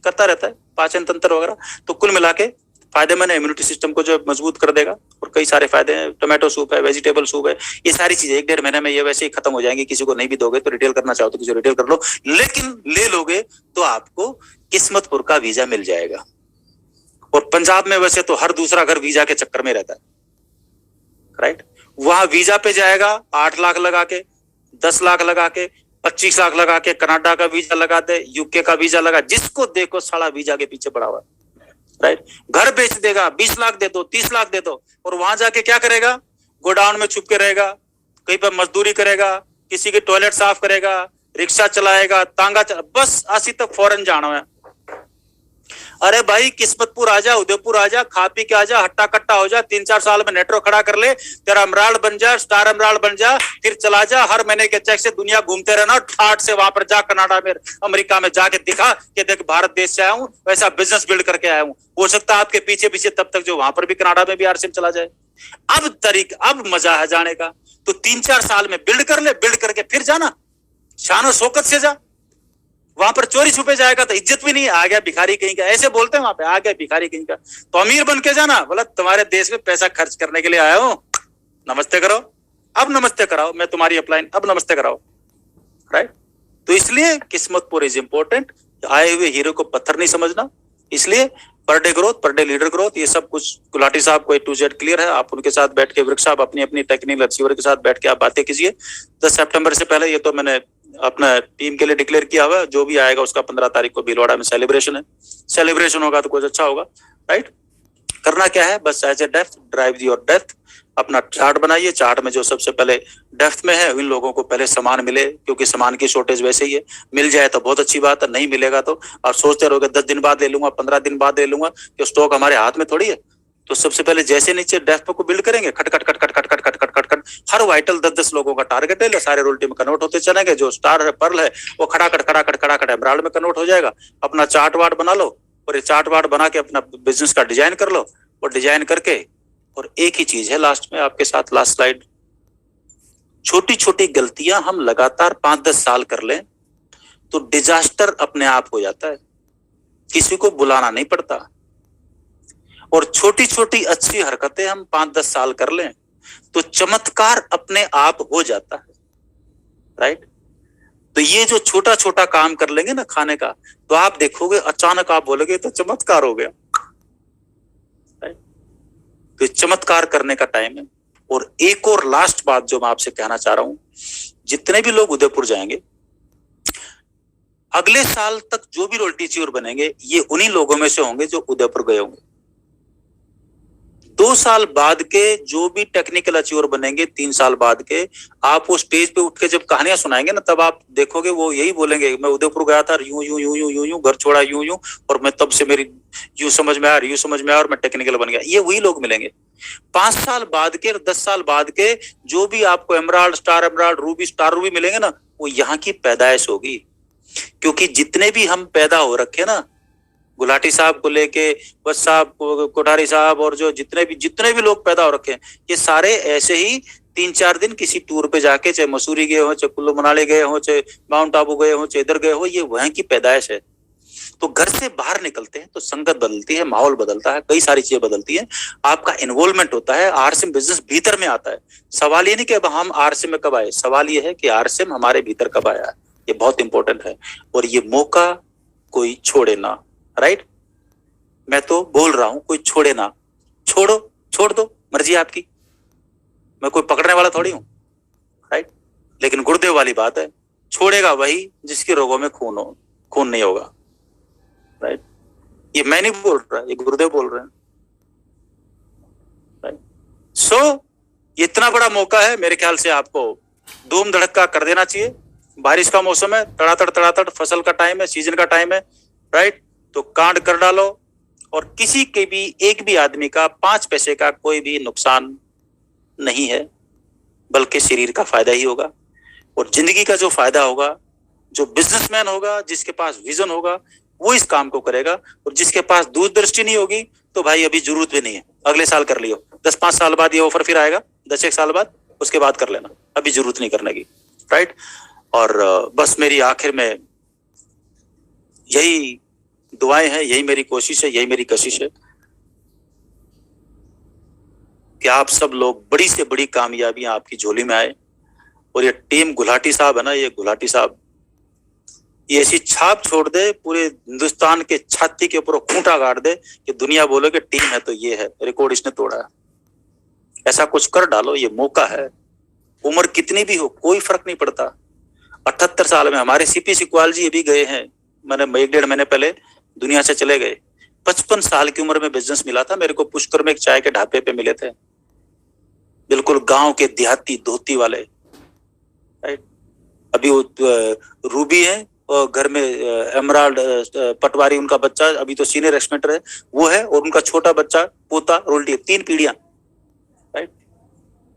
करता रहता है, पाचन तंत्र वगैरह। तो कुल मिला के फायदेमंद है, इम्यूनिटी सिस्टम को जो मजबूत कर देगा, और कई सारे फायदे हैं। टोमेटो सूप है, वेजिटेबल सूप है, ये सारी चीजें 1-1.5 महीने में ये वैसे ही खत्म हो जाएंगी। किसी को नहीं भी दोगे तो रिटेल करना चाहो तो किसी रिटेल कर लो, लेकिन ले लोगे तो आपको किस्मतपुर का वीजा मिल जाएगा। और पंजाब में वैसे तो हर दूसरा घर वीजा के चक्कर में रहता है, राइट। वहां वीजा पे जाएगा 8 लाख लगा के, 10 लाख लगा के, 25 लाख लगा के, कनाडा का वीजा लगा दे, यूके का वीजा लगा, जिसको देखो साला वीजा के पीछे पड़ा हुआ, राइट। घर बेच देगा, 20 लाख दे दो, 30 लाख दे दो, और वहां जाके क्या करेगा? गोडाउन में छुप के रहेगा, कहीं पर मजदूरी करेगा, किसी के टॉयलेट साफ करेगा, रिक्शा चलाएगा, बस आसी तक फॉरेन जाना है। अरे भाई किस्मतपुर आजा, उदयपुर आजा, खा पी के आजा, हट्टा कट्टा हो जा, 3-4 साल में नेट्रो खड़ा कर ले, तेरा अमराल बन जा, स्टार अमराल बन जा, फिर चला जा, हर महीने के चेक से दुनिया घूमते रहना, ठाट से वहां पर जा, कनाडा में, अमेरिका में जाके दिखा कि देख भारत देश से आया हूं, वैसा बिजनेस बिल्ड करके आया हूं। हो सकता है आपके पीछे पीछे तब तक जो वहां पर भी कनाडा में भी आरसीएम चला जाए। अब मजा है जाने का, तो 3-4 साल में बिल्ड कर ले, बिल्ड करके फिर जाना, शानो शौकत से जा। वहां पर चोरी छुपे जाएगा तो इज्जत भी नहीं, आ गया भिखारी कहीं का, ऐसे बोलते हैं वहां पे, आ गया भिखारी कहीं का। तो अमीर बन के जाना, बोला तुम्हारे देश में पैसा खर्च करने के लिए आया हूं, नमस्ते करो, अब नमस्ते कराओ, मैं तुम्हारी अपलाइन, अब नमस्ते कराओ, राइट। तो इसलिए किस्मतपुर इज इंपॉर्टेंट, आए हुए हीरो को पत्थर नहीं समझना। इसलिए per day growth, per day leader growth, ये सब कुछ गुलाटी साहब को A to Z क्लियर है। आप उनके साथ बैठ के, वृक्ष साहब अपनी अपनी टेक्निकल अचीवर के साथ बैठ के आप बातें कीजिए। 10 सितंबर से पहले, ये तो मैंने अपना टीम के लिए डिक्लेयर किया हुआ है, जो भी आएगा उसका 15 तारीख को भीलवाड़ा में सेलिब्रेशन है। सेलिब्रेशन होगा तो कुछ अच्छा होगा, राइट। करना क्या है, बस as a depth drive your depth. अपना चार्ट बनाइए, चार्ट में जो सबसे पहले डेप्थ में है, इन लोगों को पहले सामान मिले, क्योंकि सामान की शॉर्टेज वैसे ही है। मिल जाए तो बहुत अच्छी बात है, नहीं मिलेगा तो आप सोचते रहोगे 10 दिन बाद ले लूंगा, 15 दिन बाद ले लूंगा, कि स्टॉक हमारे हाथ में थोड़ी है। तो सबसे पहले जैसे नीचे डेप्थ को बिल्ड करेंगे, खट खट खट खट खट खट खट खट खट खट, हर वाइटल 10-10 लोगों का टारगेट है, सारे रोल्टी में कन्वर्ट होते चलेंगे। जो स्टार है, पर्ल है, वो खड़ा एमराल्ड में कन्वर्ट हो जाएगा। अपना चार्ट वार्ट बना लो, और ये चार्ट वार्ट बना के अपना बिजनेस का डिजाइन कर लो, और डिजाइन करके, और एक ही चीज है लास्ट में आपके साथ, लास्ट स्लाइड, छोटी छोटी गलतियां हम लगातार 5-10 साल कर लें तो डिजास्टर अपने आप हो जाता है, किसी को बुलाना नहीं पड़ता। और छोटी छोटी अच्छी हरकतें हम 5-10 साल कर लें तो चमत्कार अपने आप हो जाता है, राइट। तो ये जो छोटा छोटा काम कर लेंगे ना खाने का, तो आप देखोगे अचानक आप बोलोगे तो चमत्कार हो गया, राइट। तो चमत्कार करने का टाइम है। और एक और लास्ट बात जो मैं आपसे कहना चाह रहा हूं, जितने भी लोग उदयपुर जाएंगे, अगले साल तक जो भी रोल्टी अचीवर बनेंगे, ये उन्हीं लोगों में से होंगे जो उदयपुर गए होंगे। 2 साल बाद के जो भी टेक्निकल अचीवर बनेंगे, 3 साल बाद के, आप वो स्टेज पे उठ के जब कहानियां सुनाएंगे ना, तब आप देखोगे वो यही बोलेंगे, मैं उदयपुर गया था, यूं यूं यूं यूं यूं यूं घर छोड़ा, यूं यूं, और मैं तब से मेरी यूं समझ में आया और मैं टेक्निकल बन गया। ये वही लोग मिलेंगे। 5 साल बाद के, 10 साल बाद के जो भी आपको emerald, star emerald, Ruby, star Ruby मिलेंगे ना, वो यहाँ की पैदाइश होगी। क्योंकि जितने भी हम पैदा हो रखे ना, गुलाटी साहब को लेके, बस साहब, कोठारी साहब, और जो जितने भी लोग पैदा हो रखे हैं, ये सारे ऐसे ही 3-4 दिन किसी टूर पे जाके, चाहे मसूरी गए हो, चाहे कुल्लू मनाली गए हो, चाहे माउंट आबू गए हो, चाहे इधर गए हो, ये वहां की पैदाइश है। तो घर से बाहर निकलते हैं तो संगत बदलती है, माहौल बदलता है, कई सारी चीजें बदलती है, आपका इन्वॉल्वमेंट होता है, आरसीएम बिजनेस भीतर में आता है। सवाल ये नहीं कि अब हम आरसीएम में कब आए, सवाल ये है कि आरसीएम हमारे भीतर कब आया। ये बहुत इंपॉर्टेंट है, और ये मौका कोई छोड़े ना, राइट। मैं तो बोल रहा हूं, कोई छोड़े ना। छोड़ दो, मर्जी आपकी, मैं कोई पकड़ने वाला थोड़ी हूं, राइट। लेकिन गुरुदेव वाली बात है, छोड़ेगा वही जिसके रोगों में खून नहीं होगा, राइट। ये मैं नहीं बोल रहा, ये गुरुदेव बोल रहे हैं, राइट। सो इतना बड़ा मौका है, मेरे ख्याल से आपको धूम धड़का कर देना चाहिए। बारिश का मौसम है, तड़ातड़ फसल का टाइम है, सीजन का टाइम है, राइट। तो कांड कर डालो, और किसी के भी एक भी आदमी का 5 पैसे का कोई भी नुकसान नहीं है, बल्कि शरीर का फायदा ही होगा। और जिंदगी का जो फायदा होगा, जो बिजनेसमैन होगा, जिसके पास विजन होगा, वो इस काम को करेगा। और जिसके पास दूरदृष्टि नहीं होगी, तो भाई अभी जरूरत भी नहीं है, अगले साल कर लियो। 10-5 साल बाद ये ऑफर फिर आएगा, 10-1 साल बाद, उसके बाद कर लेना, अभी जरूरत नहीं करने की, राइट। और बस मेरी आखिर में यही दुआएं हैं, यही मेरी कोशिश है, यही मेरी कशिश है कि आप सब लोग बड़ी से बड़ी कामयाबियां आपकी झोली में आए। और ये टीम गुलाटी साहब है ना, ये गुलाटी साहब ये ऐसी छाप छोड़ दे, पूरे हिंदुस्तान के छाती के ऊपर खूंटा गाड़ दे कि दुनिया बोले कि टीम है तो ये है, रिकॉर्ड इसने तोड़ा है। ऐसा कुछ कर डालो, ये मौका है। उम्र कितनी भी हो, कोई फर्क नहीं पड़ता। 78 साल में हमारे सीपी सिकवाल जी अभी गए हैं, मैंने 1-1.5 महीने पहले दुनिया से चले गए। 55 साल की उम्र में बिजनेस मिला था मेरे को। पुष्कर में एक चाय के ढाबे पे मिले थे, बिल्कुल गांव के देहाती धोती वाले, राइट। अभी वो रूबी है और घर में एमराल्ड पटवारी उनका बच्चा, अभी तो सीनियर एक्सपेक्टर है वो है, और उनका छोटा बच्चा पोता रोल्टी, 3 पीढ़ियां, राइट।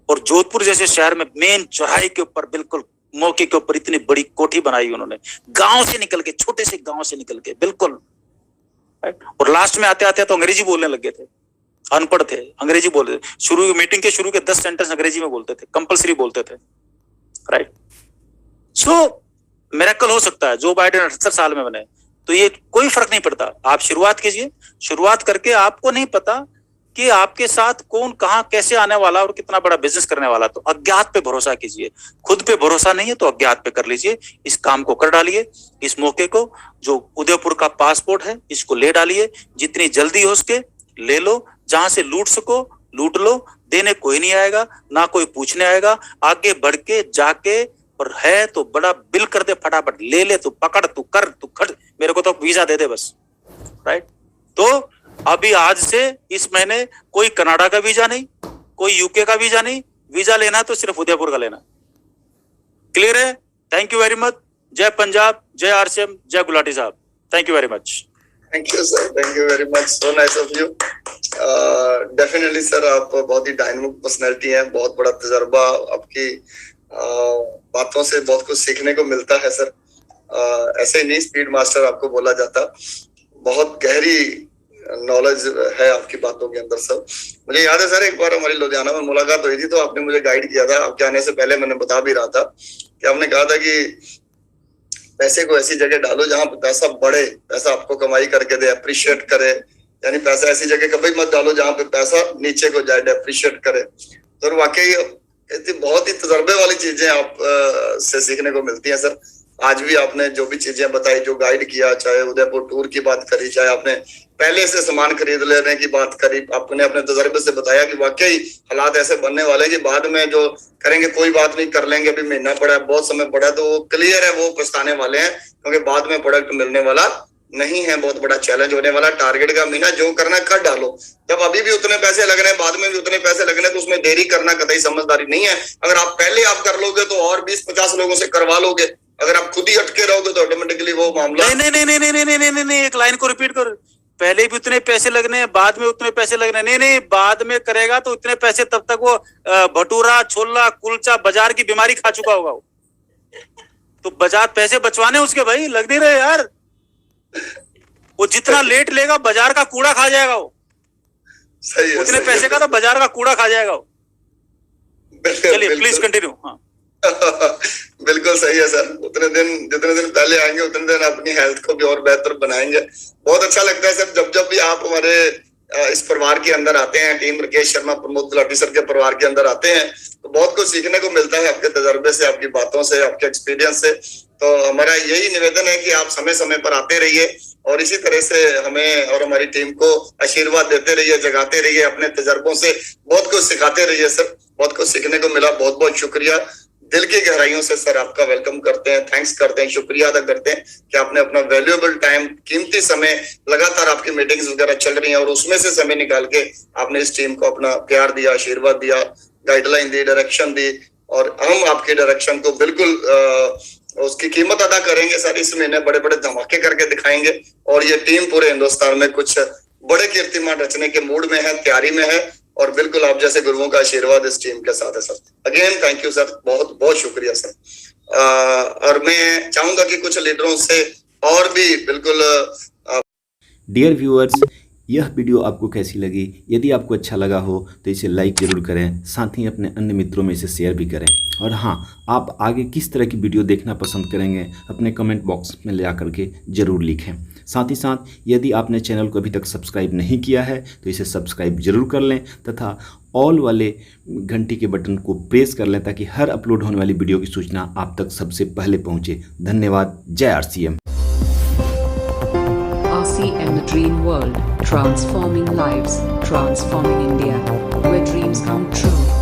और जोधपुर जैसे शहर में मेन चौराहे के ऊपर बिल्कुल मौके के ऊपर इतनी बड़ी कोठी बनाई उन्होंने, गांव से निकल के, छोटे से गांव से निकल के, बिल्कुल, राइट। और लास्ट में आते आते तो अंग्रेजी बोलने लग गए थे, अनपढ़ थे, अंग्रेजी बोलते थे। शुरू मीटिंग के शुरू के 10 सेंटेंस अंग्रेजी में बोलते थे, कंपलसरी बोलते थे, राइट। सो मिरेकल हो सकता है। जो बाइडेन 78 साल में बने, तो ये कोई फर्क नहीं पड़ता। आप शुरुआत कीजिए, शुरुआत करके आपको नहीं पता कि आपके साथ कौन कहां कैसे आने वाला और कितना बड़ा बिजनेस करने वाला, तो अज्ञात पे भरोसा कीजिए। खुद पे भरोसा नहीं है तो अज्ञात पे कर लीजिए। इस काम को कर डालिए, इस मौके को, जो उदयपुर का पासपोर्ट है इसको ले डालिए, जितनी जल्दी हो सके ले लो, जहां से लूट सको लूट लो, देने कोई नहीं आएगा, ना कोई पूछने आएगा। आगे बढ़ के जाके, और है तो बड़ा बिल कर दे, फटाफट ले ले, तू पकड़, तू कर, तू खड़, मेरे को तो वीजा दे दे बस, राइट। तो अभी आज से इस महीने कोई कनाडा का वीजा नहीं, कोई यूके का वीजा नहीं, वीजा लेना है तो सिर्फ उदयपुर का लेना। क्लियर है? Thank you very much. जय पंजाब, जय आरसीएम, जय गुलाटी साहब। Thank you very much. Thank you sir, thank you very much, so nice of you. Definitely sir, आप बहुत ही डायनामिक पर्सनैलिटी हैं, बहुत बड़ा तजर्बा, आपकी बातों से बहुत कुछ सीखने को मिलता है सर। ऐसे नहीं स्पीड मास्टर आपको बोला जाता, बहुत गहरी नॉलेज है आपकी बातों के अंदर सब। मुझे याद है सर, एक बार हमारी लुधियाना में मुलाकात हुई थी, तो आपने मुझे गाइड किया था। आपके आने से पहले मैंने बता भी रहा था कि आपने कहा था कि पैसे को ऐसी जगह डालो जहां पे पैसा बढ़े, पैसा आपको कमाई करके दे, अप्रिशिएट करे। यानी पैसा ऐसी जगह कभी मत डालो जहां पे पैसा नीचे को जाए, अप्रिशिएट करे। तो वाकई बहुत ही तजर्बे वाली चीजें आप से सीखने को मिलती हैं सर। आज भी आपने जो भी चीजें बताई, जो गाइड किया, चाहे उदयपुर टूर की बात करी, चाहे आपने पहले से सामान खरीद लेने की बात करी, आपने अपने तजर्बे से बताया कि वाकई हालात ऐसे बनने वाले कि बाद में जो करेंगे कोई बात नहीं, कर लेंगे, अभी महीना पड़ा है, बहुत समय पड़ा है, तो वो क्लियर है, वो पछताने वाले हैं, क्योंकि बाद में प्रोडक्ट मिलने वाला नहीं है, बहुत बड़ा चैलेंज होने वाला। टारगेट का महीना जो करना कर डालो, जब अभी भी उतने पैसे लग रहे हैं, बाद में भी उतने पैसे लगने, तो उसमें देरी करना कतई समझदारी नहीं है। अगर आप पहले आप कर लोगे तो और 20-50 लोगों से करवा लोगे। अगर आप खुद ही अटके रहोगे तो ऑटोमेटिकली वो मामला नहीं, एक लाइन को रिपीट करो। पहले भी उतने पैसे लगने हैं, बाद में उतने पैसे लगने, नहीं, बाद में करेगा तो उतने पैसे, तब तक वो भटूरा, छोला, कुलचा, बाजार की बीमारी खा चुका होगा वो। तो बाजार पैसे बचवाने उसके भाई, लग नहीं रहे यार। वो जितना लेट लेगा बाजार का कूड़ा खा जाएगा वो। सही है, उतने पैसे का तो बाजार का कूड़ा खा जाएगा वो। चलिए प्लीज कंटिन्यू। हाँ बिल्कुल सही है सर। जितने दिन पहले आएंगे उतने दिन अपनी हेल्थ को भी और बेहतर बनाएंगे। बहुत अच्छा लगता है सर जब भी आप हमारे इस परिवार के अंदर आते हैं, टीम राकेश शर्मा प्रमोद गुलाटी सर के परिवार के अंदर आते हैं, तो बहुत कुछ सीखने को मिलता है आपके तजर्बे से, आपकी बातों से, आपके एक्सपीरियंस से। तो हमारा यही निवेदन है कि आप समय समय पर आते रहिए और इसी तरह से हमें और हमारी टीम को आशीर्वाद देते रहिए, जगाते रहिए, अपने तजर्बों से बहुत कुछ सिखाते रहिए सर। बहुत कुछ सीखने को मिला, बहुत बहुत शुक्रिया। दिल की गहराइयों से सर आपका वेलकम करते हैं, थैंक्स करते हैं, शुक्रिया अदा करते हैं कि आपने अपना वैल्यूएबल टाइम, कीमती समय, लगातार आपकी मीटिंग्स वगैरह चल रही हैं और उसमें से समय निकाल के आपने इस टीम को अपना प्यार दिया, आशीर्वाद दिया, गाइडलाइन दी, डायरेक्शन दी, और हम आपके डायरेक्शन को बिल्कुल उसकी कीमत अदा करेंगे सर। इस महीने बड़े बड़े धमाके करके दिखाएंगे और ये टीम पूरे हिंदुस्तान में कुछ बड़े कीर्तिमान रचने के मूड में है, तैयारी में है, और बिल्कुल आप जैसे गुरुओं का आशीर्वाद इस टीम के साथ है sir. Again thank you sir, बहुत बहुत शुक्रिया सर। और मैं चाहूंगा कि कुछ लीडरों से और भी बिल्कुल। डियर व्यूअर्स, यह वीडियो आपको कैसी लगी? यदि आपको अच्छा लगा हो तो इसे लाइक ज़रूर करें, साथ ही अपने अन्य मित्रों में इसे शेयर भी करें। और हाँ, आप आगे किस तरह की वीडियो देखना पसंद करेंगे अपने कमेंट बॉक्स में ले आकर के ज़रूर लिखें। साथ ही साथ यदि आपने चैनल को अभी तक सब्सक्राइब नहीं किया है तो इसे सब्सक्राइब जरूर कर लें तथा ऑल वाले घंटी के बटन को प्रेस कर लें ताकि हर अपलोड होने वाली वीडियो की सूचना आप तक सबसे पहले पहुँचे। धन्यवाद। जय RCM. RCM, the dream world, transforming lives, transforming India, where dreams come true.